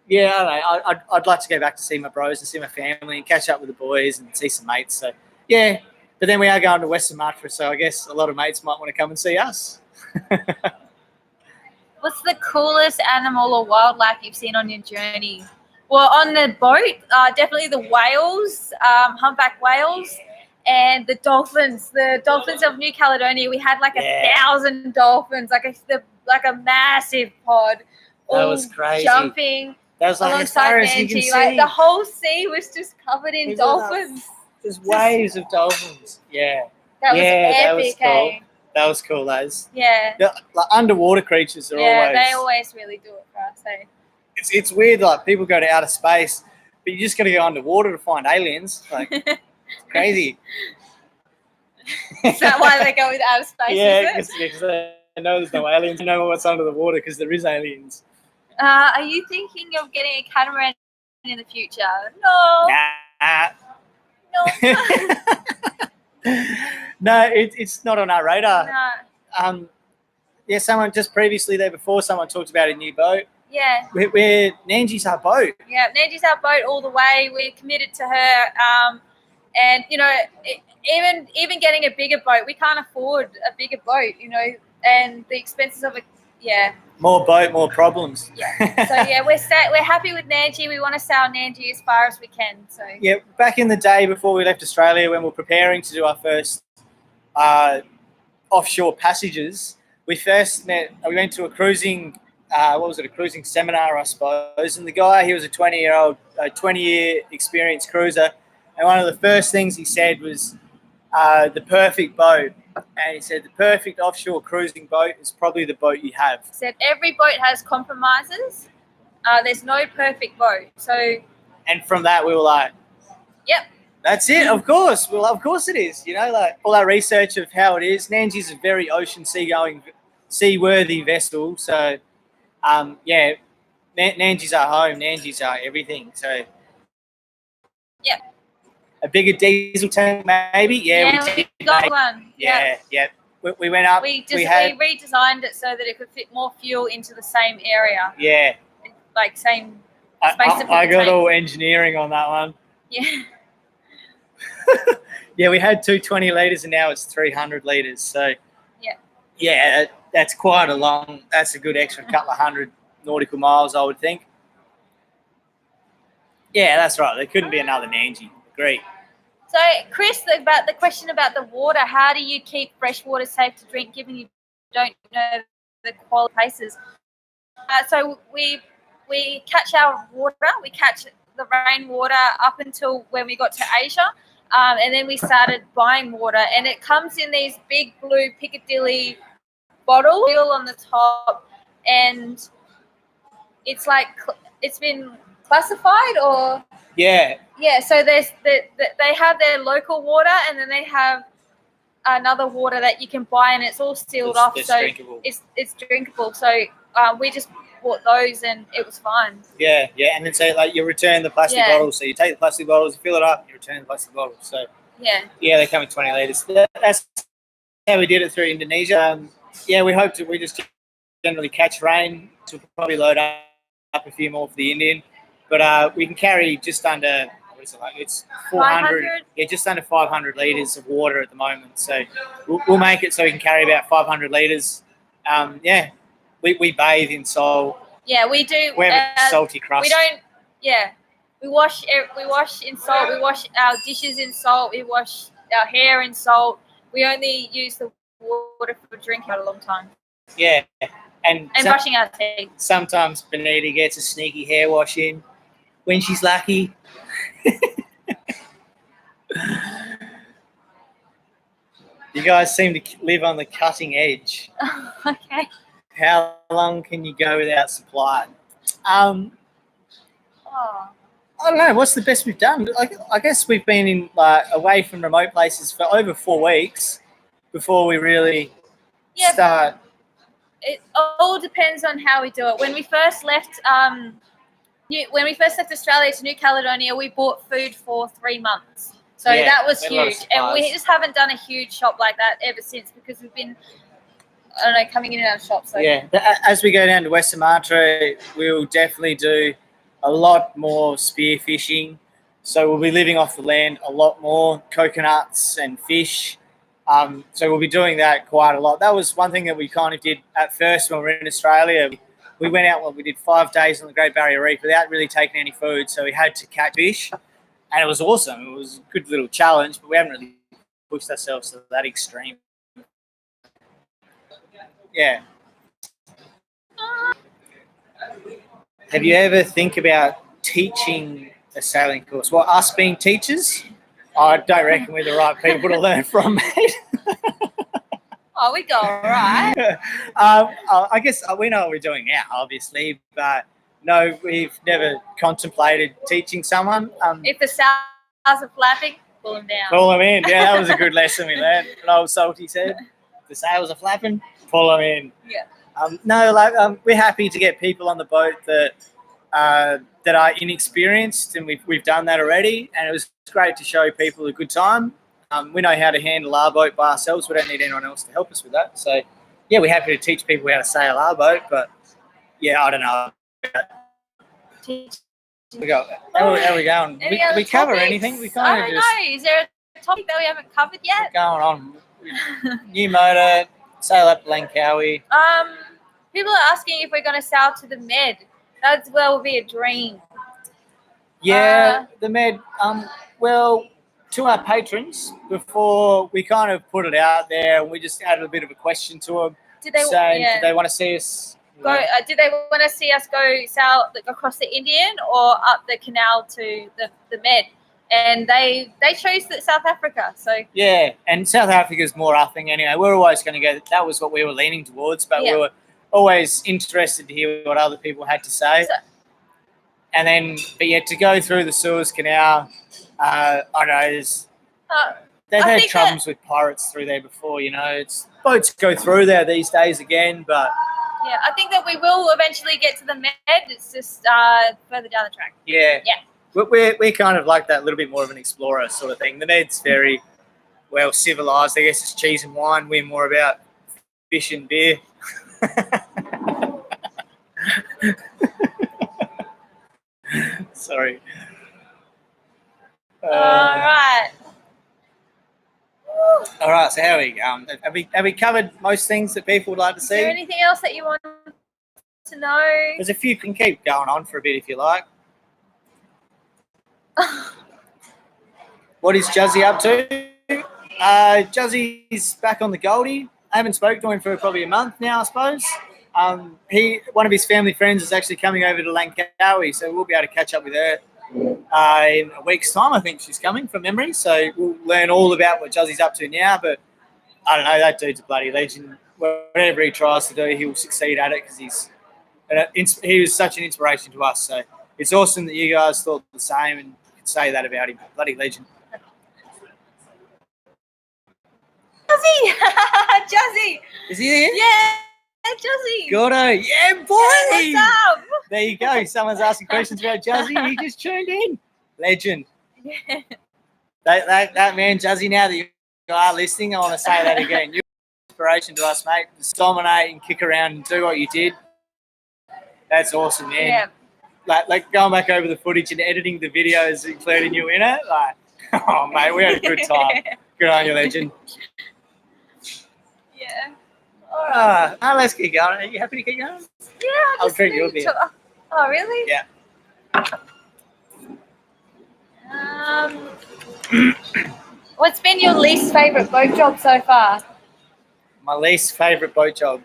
yeah, I don't know. I'd like to go back to see my bros and see my family and catch up with the boys and see some mates. So, yeah. But then we are going to Western Sumatra, so I guess a lot of mates might want to come and see us. What's the coolest animal or wildlife you've seen on your journey? Well, on the boat, definitely the whales, humpback whales, and the dolphins. The dolphins of New Caledonia. We had like 1,000 dolphins, like a massive pod. That was crazy. Jumping. That was like alongside Nandji. Like the whole sea was just covered in dolphins. There's waves of dolphins. Yeah. That was epic. That was cool. That was cool, lads. Yeah. Like underwater creatures are always. Yeah, they always really do it for us. It's weird. Like people go to outer space, but you just got to go underwater to find aliens. Like it's crazy. Is that why they go with outer space? Yeah, because they know there's no aliens. They know what's under the water because there is aliens. Are you thinking of getting a catamaran in the future? No. Nah. No. No, it's not on our radar. No. Someone just previously there before someone talked about a new boat. Yeah. We're Nandji's our boat. Yeah, Nandji's our boat all the way. We're committed to her. And even getting a bigger boat, we can't afford a bigger boat, and the expenses of it. Yeah. More boat, more problems. Yeah. So we're happy with Nandji. We want to sail Nandji as far as we can. So yeah, back in the day before we left Australia, when we were preparing to do our first offshore passages, we first met. We went to a cruising. A cruising seminar, I suppose. And the guy, he was a 20-year experienced cruiser. And one of the first things he said was, the perfect boat And he said the perfect offshore cruising boat is probably the boat you have. Said every boat has compromises. There's no perfect boat. So, And from that, we were like, yep. That's it, of course. Well, of course it is. You know, like all our research of how it is. Nandji's a very ocean seaworthy vessel. So, yeah, Nandji's our home. Nandji's our everything. So, Yep. A bigger diesel tank, maybe. Yeah, we got one. Yeah. We went up. We redesigned it so that it could fit more fuel into the same area. Yeah. Like same space. I got all engineering on that one. Yeah. Yeah, we had 220 litres and now it's 300 litres. So, yeah, that's quite that's a good extra couple of hundred nautical miles, I would think. Yeah, that's right. There couldn't be another Nandji. Great. So, Chris, about the question about the water, how do you keep fresh water safe to drink given you don't know the quality places? So we catch our water, we catch the rainwater up until when we got to Asia. And then we started buying water, and it comes in these big blue Piccadilly bottles, wheel on the top, and it's like it's been classified or yeah. So there's they have their local water, and then they have another water that you can buy, and it's all sealed off, so drinkable. It's drinkable. So we just bought those, and it was fine. Yeah, and then so like you return the plastic bottles. So you take the plastic bottles, you fill it up, you return the plastic bottles. So they come in 20 litres. That's how we did it through Indonesia. We hope we just generally catch rain to probably load up a few more for the Indian, but we can carry just under. It's 400. Yeah, just under 500 litres of water at the moment. So we'll make it so we can carry about 500 litres. We bathe in salt. Yeah, we do. We have a salty crust. We don't. Yeah, we wash in salt. We wash our dishes in salt. We wash our hair in salt. We only use the water for drinking for a long time. Yeah, and brushing our teeth. Sometimes Benita gets a sneaky hair wash in when she's lucky. You guys seem to live on the cutting edge. Okay. How long can you go without supply? I don't know. What's the best we've done? I guess we've been in away from remote places for over 4 weeks before we really start. It all depends on how we do it. When we first left Australia to New Caledonia, we bought food for 3 months. So that was huge. And we just haven't done a huge shop like that ever since because we've been, I don't know, coming in and out of shops. So. Yeah, as we go down to West Sumatra, we'll definitely do a lot more spear fishing. So we'll be living off the land a lot more, coconuts and fish. So we'll be doing that quite a lot. That was one thing that we kind of did at first when we were in Australia. We went out, we did 5 days on the Great Barrier Reef without really taking any food. So we had to catch fish, and it was awesome. It was a good little challenge, but we haven't really pushed ourselves to that extreme. Yeah. Have you ever think about teaching a sailing course? Well, us being teachers, I don't reckon we're the right people to learn from, mate. Oh, we go all right. I guess we know what we're doing now, obviously, but no, we've never contemplated teaching someone. If the sails are flapping, pull them down. Pull them in. Yeah, that was a good lesson we learned. An old salty said, the sails are flapping, pull them in. Yeah. We're happy to get people on the boat that are inexperienced, and we've done that already, and it was great to show people a good time. We know how to handle our boat by ourselves. We don't need anyone else to help us with that. So, yeah, we're happy to teach people how to sail our boat, but, yeah, I don't know. How are we going? Did we cover anything? I don't know. Is there a topic that we haven't covered yet? Going on. New motor, sail up to Langkawi. People are asking if we're going to sail to the Med. That will be a dream. Yeah, the Med. Well, to our patrons, before we kind of put it out there, and we just added a bit of a question to them. Did they want to see us go? Did they want to see us go sail across the Indian or up the canal to the Med? and they chose South Africa. So Yeah, and South Africa's more our thing anyway. We're always going to go. That was what we were leaning towards, but we were always interested to hear what other people had to say. And then, but yeah, to go through the Suez Canal, I don't know, they've had troubles with pirates through there before. You know, boats go through there these days again, but yeah, I think that we will eventually get to the Med. It's just further down the track. Yeah. Yeah. We're kind of like that, little bit more of an explorer sort of thing. The Med's very well civilized. I guess it's cheese and wine. We're more about fish and beer. Sorry. All right. All right. So how are we? Have we covered most things that people would like to see? Is there anything else that you want to know? There's a few. You can keep going on for a bit if you like. What is Juzzy up to? Juzzy's back on the Goldie. I haven't spoken to him for probably a month now, I suppose. One of his family friends is actually coming over to Langkawi, so we'll be able to catch up with her in a week's time. I think she's coming from memory, so we'll learn all about what Juzzy's up to now. But I don't know, that dude's a bloody legend. Whatever he tries to do, he will succeed at it because he was such an inspiration to us. So it's awesome that you guys thought the same and could say that about him. Bloody legend. Juzzy! Juzzy! Is he there? Yeah, Juzzy! Gordo! Yeah, boy! Yeah, what's up? There you go. Someone's asking questions about Juzzy. He just tuned in. Legend. Yeah. That man, Juzzy, now that you are listening, I want to say that again. You're an inspiration to us, mate. Just dominate and kick around and do what you did. That's awesome, man. Yeah. Like going back over the footage and editing the videos, including you in it. Like, oh, mate, we had a good time. Good on you, legend. Yeah. Let's keep going. Are you happy to keep going? Yeah, I'll drink your beer. Oh, really? Yeah. What's been your least favourite boat job so far? My least favourite boat job?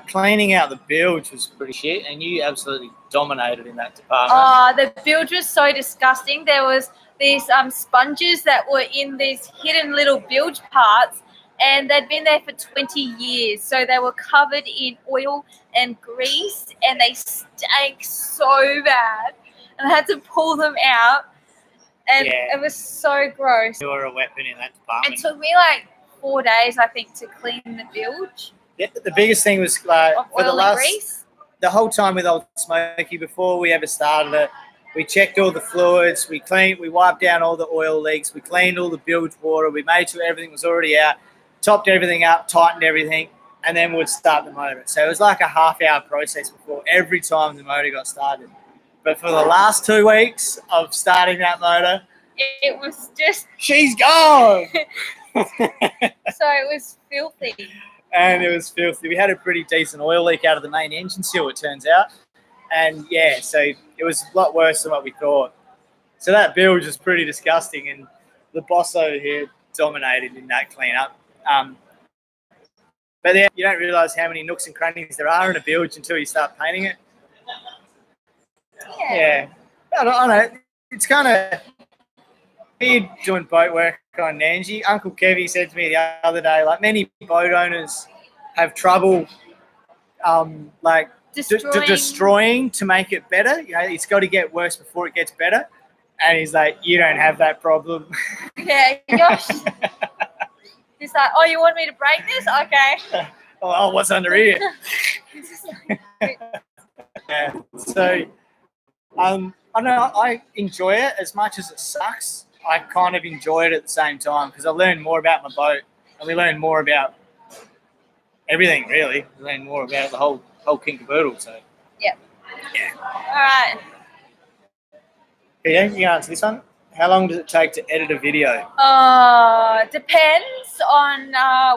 Cleaning out the bilge was pretty shit, and you absolutely dominated in that department. Oh, the bilge was so disgusting. There was these sponges that were in these hidden little bilge parts, and they'd been there for 20 years. So they were covered in oil and grease, and they stank so bad. And I had to pull them out, and it was so gross. You were a weapon in that department. It took me like 4 days, I think, to clean the bilge. Yeah, the biggest thing was like of oil and grease. The whole time with Old Smoky, before we ever started it, we checked all the fluids, we wiped down all the oil leaks, we cleaned all the bilge water, we made sure everything was already out, topped everything up, tightened everything, and then we'd start the motor. So it was like a half-hour process before every time the motor got started. But for the last 2 weeks of starting that motor, it was just... She's gone! So it was filthy. And it was filthy. We had a pretty decent oil leak out of the main engine seal, it turns out. And yeah, so it was a lot worse than what we thought. So that bilge was pretty disgusting, and the boss over here dominated in that cleanup. But then you don't realise how many nooks and crannies there are in a bilge until you start painting it. Yeah. I don't know. It's kind of weird doing boat work on Nandji. Uncle Kevy said to me the other day, like, many boat owners have trouble destroying to make it better. You know, it's got to get worse before it gets better. And he's like, you don't have that problem. Yeah, gosh. He's like, oh, you want me to break this? Okay. Oh, what's under here? Yeah. So, I don't know. I enjoy it as much as it sucks. I kind of enjoy it at the same time because I learn more about my boat, and we learn more about everything. Really, we learn more about the whole kink of caboodle. So, yeah. All right. Yeah, you can answer this one. How long does it take to edit a video? Depends on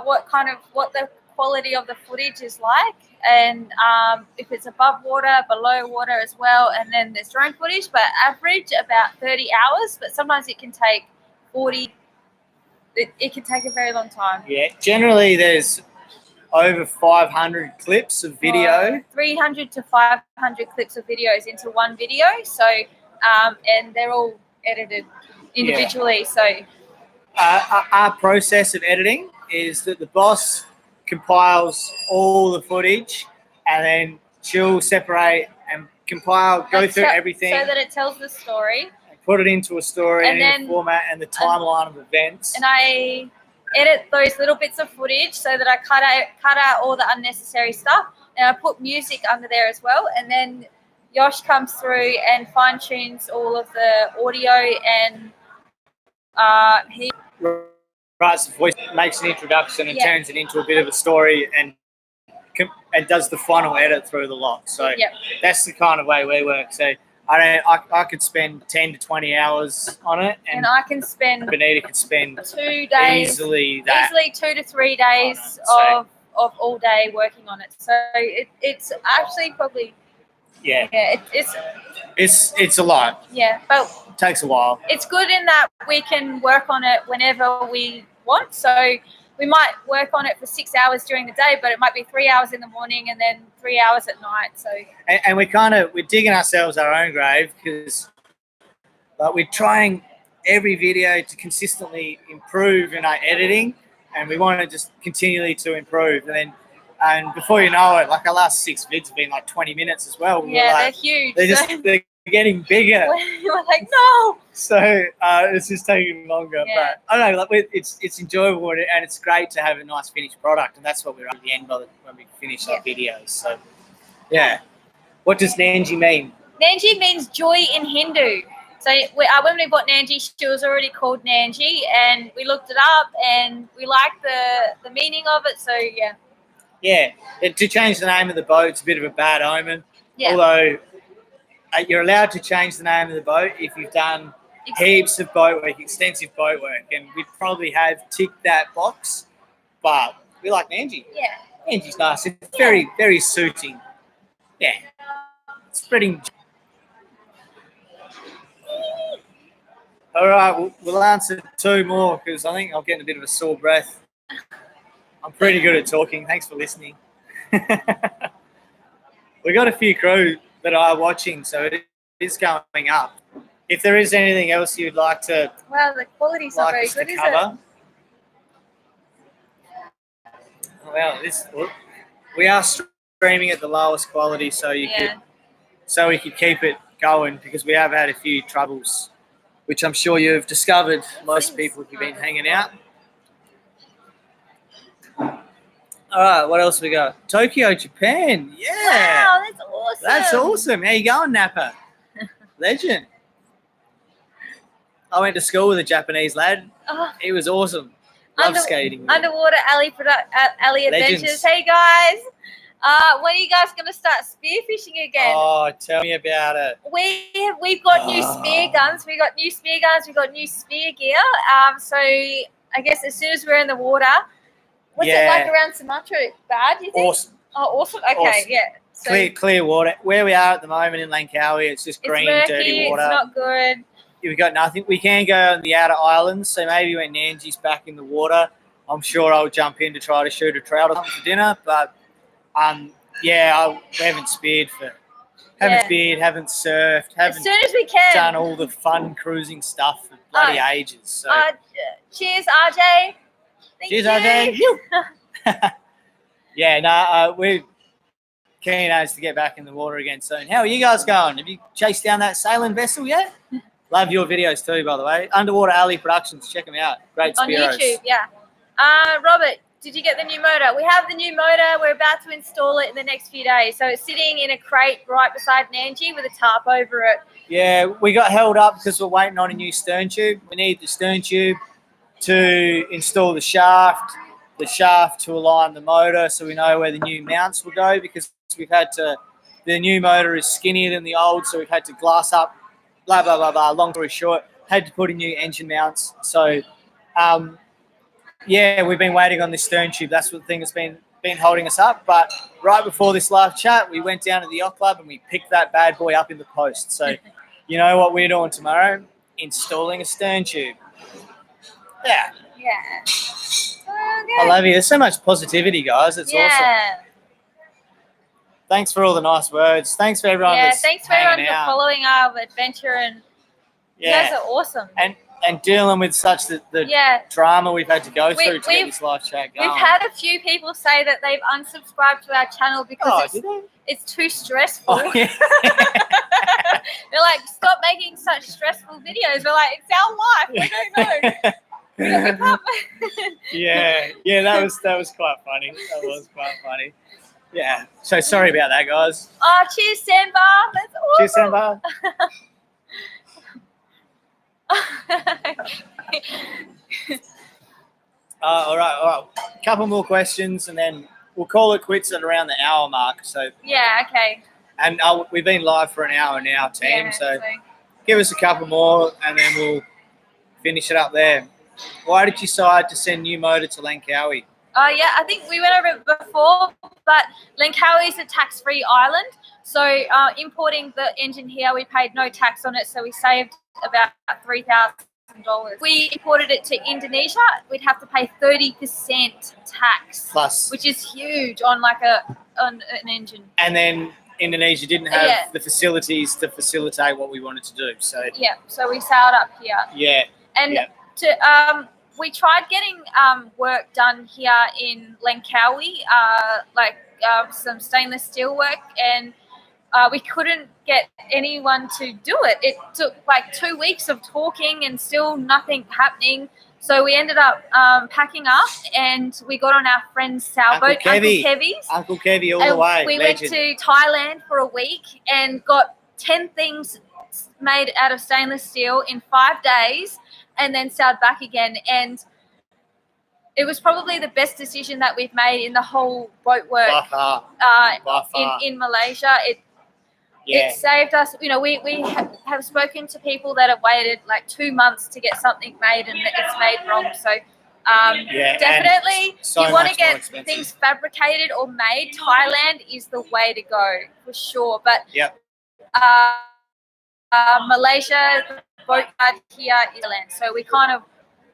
what the quality of the footage is like, and if it's above water, below water as well, and then there's drone footage. But average about 30 hours, but sometimes it can take 40. It can take a very long time. Yeah, generally there's over 500 clips of video. 300 to 500 clips of videos into one video. So, and they're all edited individually. So our process of editing is that the boss compiles all the footage, and then she'll separate and compile, go through everything, so that it tells the story, put it into a story and and a format and the timeline of events. And I edit those little bits of footage so that I cut out all the unnecessary stuff, and I put music under there as well. And then Yosh comes through and fine tunes all of the audio, and he writes the voice, makes an introduction, and turns it into a bit of a story, and does the final edit through the lot. So that's the kind of way we work. So I could spend 10 to 20 hours on it, and I can spend. Benita could spend 2 days, easily 2 to 3 days of all day working on it. So it's actually probably it's a lot. Yeah, but it takes a while. It's good in that we can work on it whenever we want. So we might work on it for 6 hours during the day, but it might be 3 hours in the morning and then 3 hours at night. So and we're digging ourselves our own grave, because we're trying every video to consistently improve in our editing, and we want to just continually to improve. And before you know it, our last 6 vids have been 20 minutes as well. They're huge. They're getting bigger. We're like, no. So it's just taking longer. But I don't know, it's enjoyable, and it's great to have a nice finished product, and that's what we're at the end when we finish our videos. So what does Nandji mean? Nandji means joy in Hindu. So when we bought Nandji, she was already called Nandji, and we looked it up and we liked the meaning of it. So to change the name of the boat, it's a bit of a bad omen. Although you're allowed to change the name of the boat if you've done heaps of boat work, extensive boat work, and we probably have ticked that box. But we like Nandji. Nandji's nice. It's very, very suiting. Spreading. All right, we'll answer 2 more, because I think I'm getting a bit of a sore breath. I'm pretty good at talking. Thanks for listening. We got a few crew that are watching, so it is going up. If there is anything else you'd like to, the quality's not very good, is it? Well, we are streaming at the lowest quality, so we could keep it going, because we have had a few troubles, which I'm sure you've discovered, most people, if you've been hanging out. All right, what else we got? Tokyo, Japan. Yeah. Wow, that's awesome. That's awesome. How you going, Napa? Legend. I went to school with a Japanese lad. He was awesome. Love skating. Underwater Alley Adventures. Legends. Hey, guys. When are you guys going to start spearfishing again? Oh, tell me about it. We've got new spear guns. We got new spear guns. We got new spear gear. So I guess as soon as we're in the water, what's it like around Sumatra? Bad, you think? Awesome. Oh, awesome. Okay, awesome. So, clear water. Where we are at the moment in Langkawi, it's just green, murky, dirty water. It's not good. We've got nothing. We can go on the outer islands, so maybe when Nandji's back in the water, I'm sure I'll jump in to try to shoot a trout or something for dinner. But we haven't speared haven't surfed, haven't as soon as we can done all the fun cruising stuff for bloody ages. So cheers, RJ. Cheers, RJ. We're keen as to get back in the water again soon. How are you guys going? Have you chased down that sailing vessel yet? Love your videos too, by the way. Underwater Alley Productions, check them out. Great Spearos. On YouTube, Robert, did you get the new motor? We have the new motor. We're about to install it in the next few days. So it's sitting in a crate right beside Nandji with a tarp over it. Yeah, we got held up because we're waiting on a new stern tube. We need the stern tube to install the shaft to align the motor, so we know where the new mounts will go, because the new motor is skinnier than the old, so we've had to glass up, blah, blah, blah, blah. Long story short, had to put in new engine mounts. So, we've been waiting on this stern tube. That's the thing that's been holding us up. But right before this live chat, we went down to the yacht club and we picked that bad boy up in the post. So, you know what we're doing tomorrow? Installing a stern tube. Yeah. I love you. There's so much positivity, guys. It's awesome. Thanks for all the nice words. Thanks for everyone. Thanks for everyone for following our adventure and You guys are awesome. And dealing with such the drama we've had to go through to get this live chat going. We've had a few people say that they've unsubscribed to our channel because it's too stressful. Oh, yeah. They're like, stop making such stressful videos. We're like, it's our life. We don't know. yeah, that was quite funny. That was quite funny. Yeah. So sorry about that, guys. Oh, cheers, Samba. That's awesome. Cheers, Samba. All right. A couple more questions, and then we'll call it quits at around the hour mark. So yeah, okay. And we've been live for an hour now, team. So give us a couple more, and then we'll finish it up there. Why did you decide to send new motor to Langkawi? Yeah, I think we went over it before, but Langkawi is a tax-free island. So importing the engine here, we paid no tax on it, so we saved about $3,000. We imported it to Indonesia, we'd have to pay 30% tax, plus, which is huge on an engine. And then Indonesia didn't have the facilities to facilitate what we wanted to do. So so we sailed up here. Yeah. And we tried getting work done here in Langkawi, some stainless steel work, and we couldn't get anyone to do it. It took like 2 weeks of talking and still nothing happening. So we ended up packing up, and we got on our friend's sailboat, Uncle Kevy, all the way. We went to Thailand for a week and got 10 things made out of stainless steel in 5 days, and then sailed back again. And it was probably the best decision that we've made in the whole boat work in Malaysia. It saved us. You know, we have spoken to people that have waited like 2 months to get something made, and it's made wrong. So definitely, you want to get things fabricated or made, Thailand is the way to go for sure. But Malaysia, the boat yard here is land, so we kind of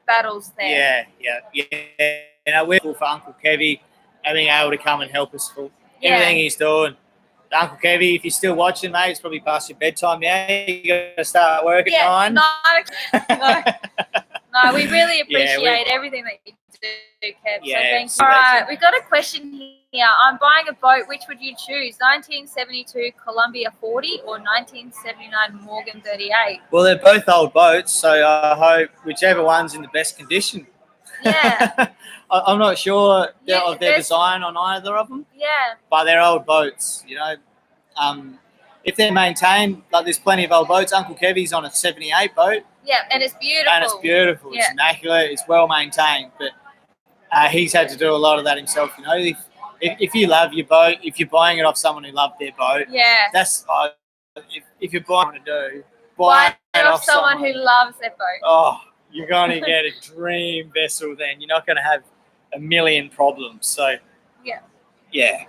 battles there. Yeah. We're grateful for Uncle Kevy being able to come and help us for everything he's doing. Uncle Kevy, if you're still watching, mate, it's probably past your bedtime now. You got to start work at 9. No, we really appreciate everything that you do, Kev. So thanks. All right, we've got a question here. I'm buying a boat. Which would you choose? 1972 Columbia 40 or 1979 Morgan 38? Well, they're both old boats, so I hope whichever one's in the best condition. Yeah. I'm not sure of their design on either of them. Yeah. But they're old boats, you know. If they're maintained, like there's plenty of old boats. Uncle Kevy's on a 78 boat. Yeah, and it's beautiful. It's immaculate. It's well maintained. But he's had to do a lot of that himself, you know. If you love your boat, if you're buying it off someone who loved their boat, that's if you're buying it to do, buy it off someone who loves their boat. Oh, you're going to get a dream vessel then. You're not going to have a million problems. So, yeah.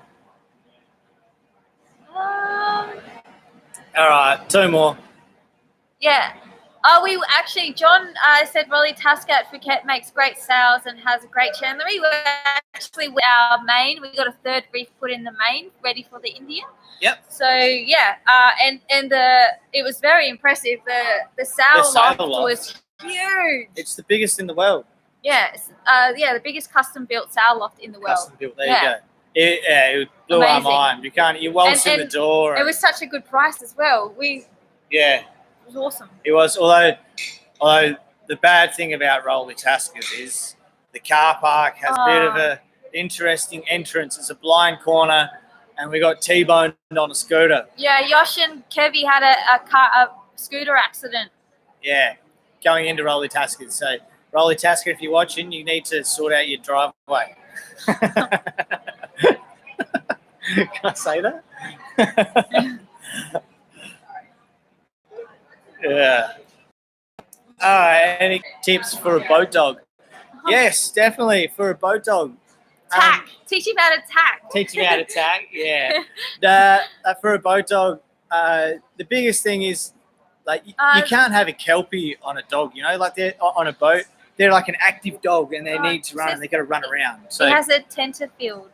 All right, 2 more. Yeah. We actually, John said Rolly Tasker at Phuket makes great sails and has a great chandlery. We're actually with our main. We got a 3rd reef put in the main, ready for the Indian. Yep. So and it was very impressive. The sail loft was huge. It's the biggest in the world. Yeah, the biggest custom built sail loft in the world. Custom built. There you go. It blew our mind. You waltz in the door. It was such a good price as well. It was awesome. It was, although the bad thing about Rolly Taskers is the car park has a bit of a interesting entrance. It's a blind corner, and we got T-boned on a scooter. Yeah, Yosh and Kevy had a scooter accident. Yeah, going into Rolly Taskers. So Rolly Tasker, if you're watching, you need to sort out your driveway. Can I say that? Yeah. All right. Any tips for a boat dog? Yes, definitely for a boat dog. Tack. Teach him how to tack. Teach him how to tack. Yeah. For a boat dog, the biggest thing is like you can't have a kelpie on a dog. You know, like they're on a boat. They're like an active dog, and they need to run. And they got to run around. So he has a Tenterfield.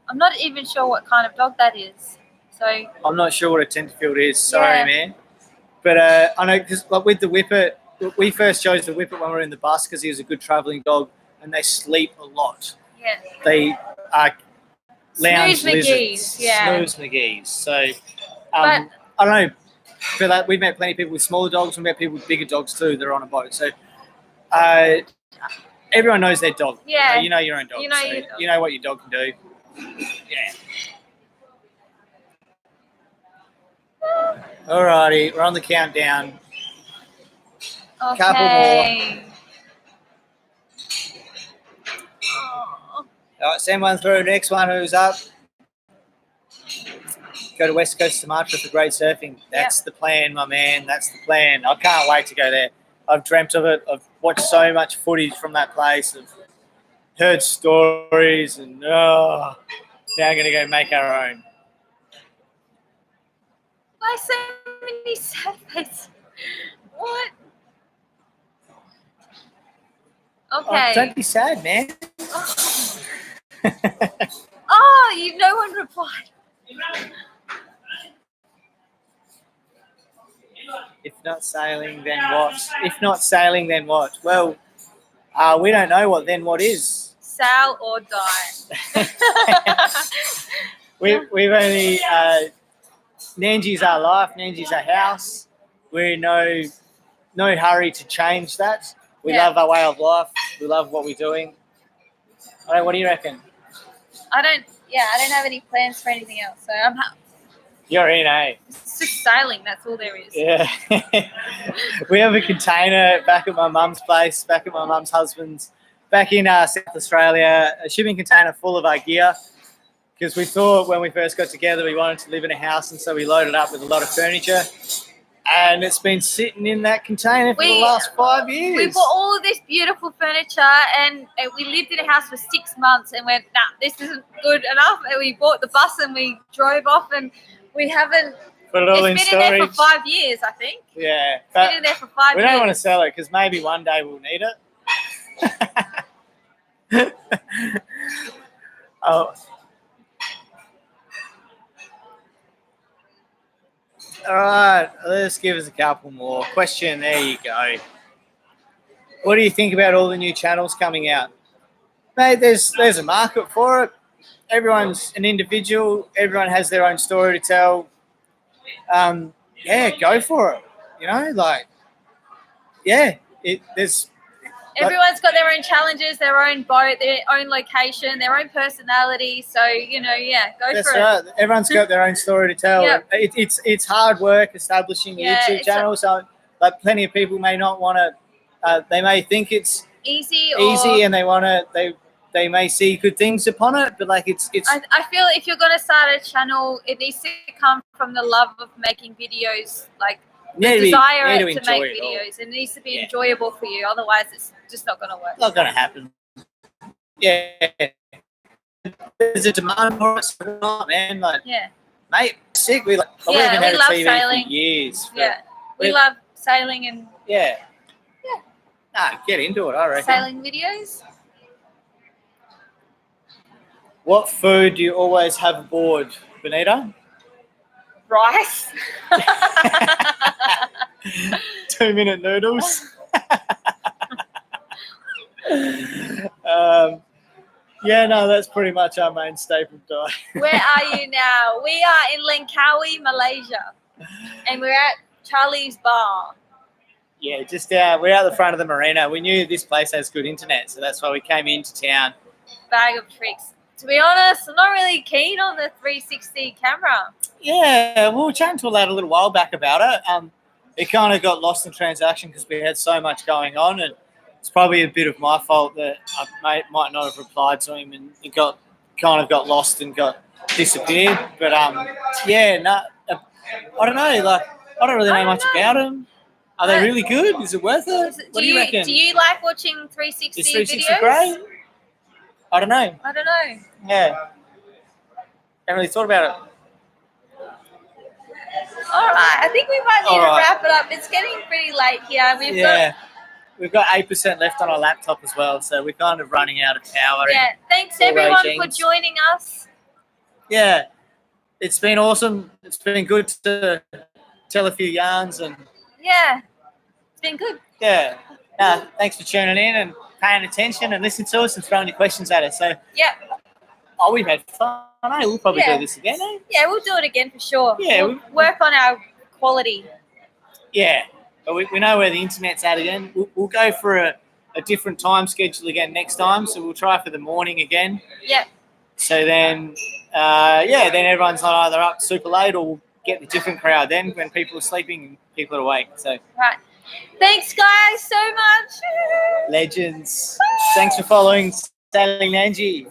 I'm not even sure what kind of dog that is. So I'm not sure what a Tenterfield is. Sorry, man. But I know because like with the Whippet, we first chose the Whippet when we were in the bus because he was a good travelling dog, and they sleep a lot. Yeah. They are lounge Snooze McGee's, lizards, yeah. snooze McGee's. So But I don't know. For that, we've met plenty of people with smaller dogs. We've met people with bigger dogs too that are on a boat. So everyone knows their dog. Yeah. You know your own dog. You know so your dog. you know what your dog can do. Yeah. Alrighty, we're on the countdown. okay. Couple more. Oh. All right, send one through. Next one, who's up? Go to West Coast Sumatra for great surfing. That's the plan, my man. That's the plan. I can't wait to go there. I've dreamt of it. I've watched so much footage from that place. I've heard stories, and now I'm going to go make our own. Why so many sad faces? What? Okay. Oh, don't be sad, man. Oh, no one replied. If not sailing, then what? If not sailing, then what? Well, we don't know what then what is. Sail or die. We've only Nandji's our life. Nandji's our house. We're in no hurry to change that. We love our way of life. We love what we're doing. All right, what do you reckon? I don't have any plans for anything else. So I'm You're in, eh? it's just sailing. That's all there is. Yeah. We have a container back at my mum's place, back at my mum's husband's, back in South Australia, a shipping container full of our gear. Because we thought when we first got together we wanted to live in a house, and so we loaded up with a lot of furniture. And it's been sitting in that container for the last 5 years. We bought all of this beautiful furniture, and we lived in a house for 6 months and went, nah, this isn't good enough. And we bought the bus and we drove off, and we haven't. Put it all it's in been storage. in there for 5 years, I think. Yeah. It's been in there for 5 we years. don't want to sell it because maybe one day we'll need it. Oh. All right, let's give us a couple more. Question, there you go. What do you think about all the new channels coming out? Mate, there's a market for it. Everyone's an individual. Everyone has their own story to tell. Yeah, go for it. You know, like, yeah, there's... Everyone's got their own challenges, their own boat, their own location, their own personality. So, go That's for right. it. Everyone's got their own story to tell. Yep. It's hard work establishing a YouTube channel. So, like, plenty of people may not want to. They may think it's easy, and they want to. They may see good things upon it, but like it's. I feel if you're going to start a channel, it needs to come from the love of making videos, like the desire to make videos. It needs to be enjoyable for you. Otherwise, it's just not going to work. Not going to happen. Yeah. There's a demand for it, so not, man. Like, mate, sick. We love TV sailing for years. We love sailing and get into it. I reckon. Sailing videos. What food do you always have aboard, Benita? Rice. 2-minute noodles. That's pretty much our main staple diet. Where are you now? We are in Langkawi, Malaysia, and we're at Charlie's Bar. Yeah, we're out the front of the marina. We knew this place has good internet, so that's why we came into town. Bag of tricks. To be honest, I'm not really keen on the 360 camera. Yeah, we were chatting to a lad a little while back about it. It kind of got lost in transaction because we had so much going on, and it's probably a bit of my fault that I might not have replied to him, and it got lost and got disappeared. But I don't know. Like, I don't really know much about them. Are they really good? Is it worth it? What do you reckon? Do you like watching 360 Is 360 videos? great? I don't know. Yeah. Haven't really thought about it. All right. I think we might need to wrap it up. It's getting pretty late here. We've got 8% left on our laptop as well, so we're kind of running out of power. Yeah. Thanks everyone for joining us. Yeah. It's been awesome. It's been good to tell a few yarns and Yeah, it's been good. Yeah. Thanks for tuning in and paying attention and listening to us and throwing your questions at us. So, Yeah, we've had fun. We'll probably Yeah. do this again. yeah, we'll do it again for sure. Yeah, we'll work on our quality. Yeah. But we know where the internet's at again. We'll go for a different time schedule again next time. So we'll try for the morning again. Yeah, So then, then everyone's not either up super late or we'll get the different crowd then when people are sleeping and people are awake. So right. Thanks, guys, so much. legends. Thanks for following Sailing Nandji.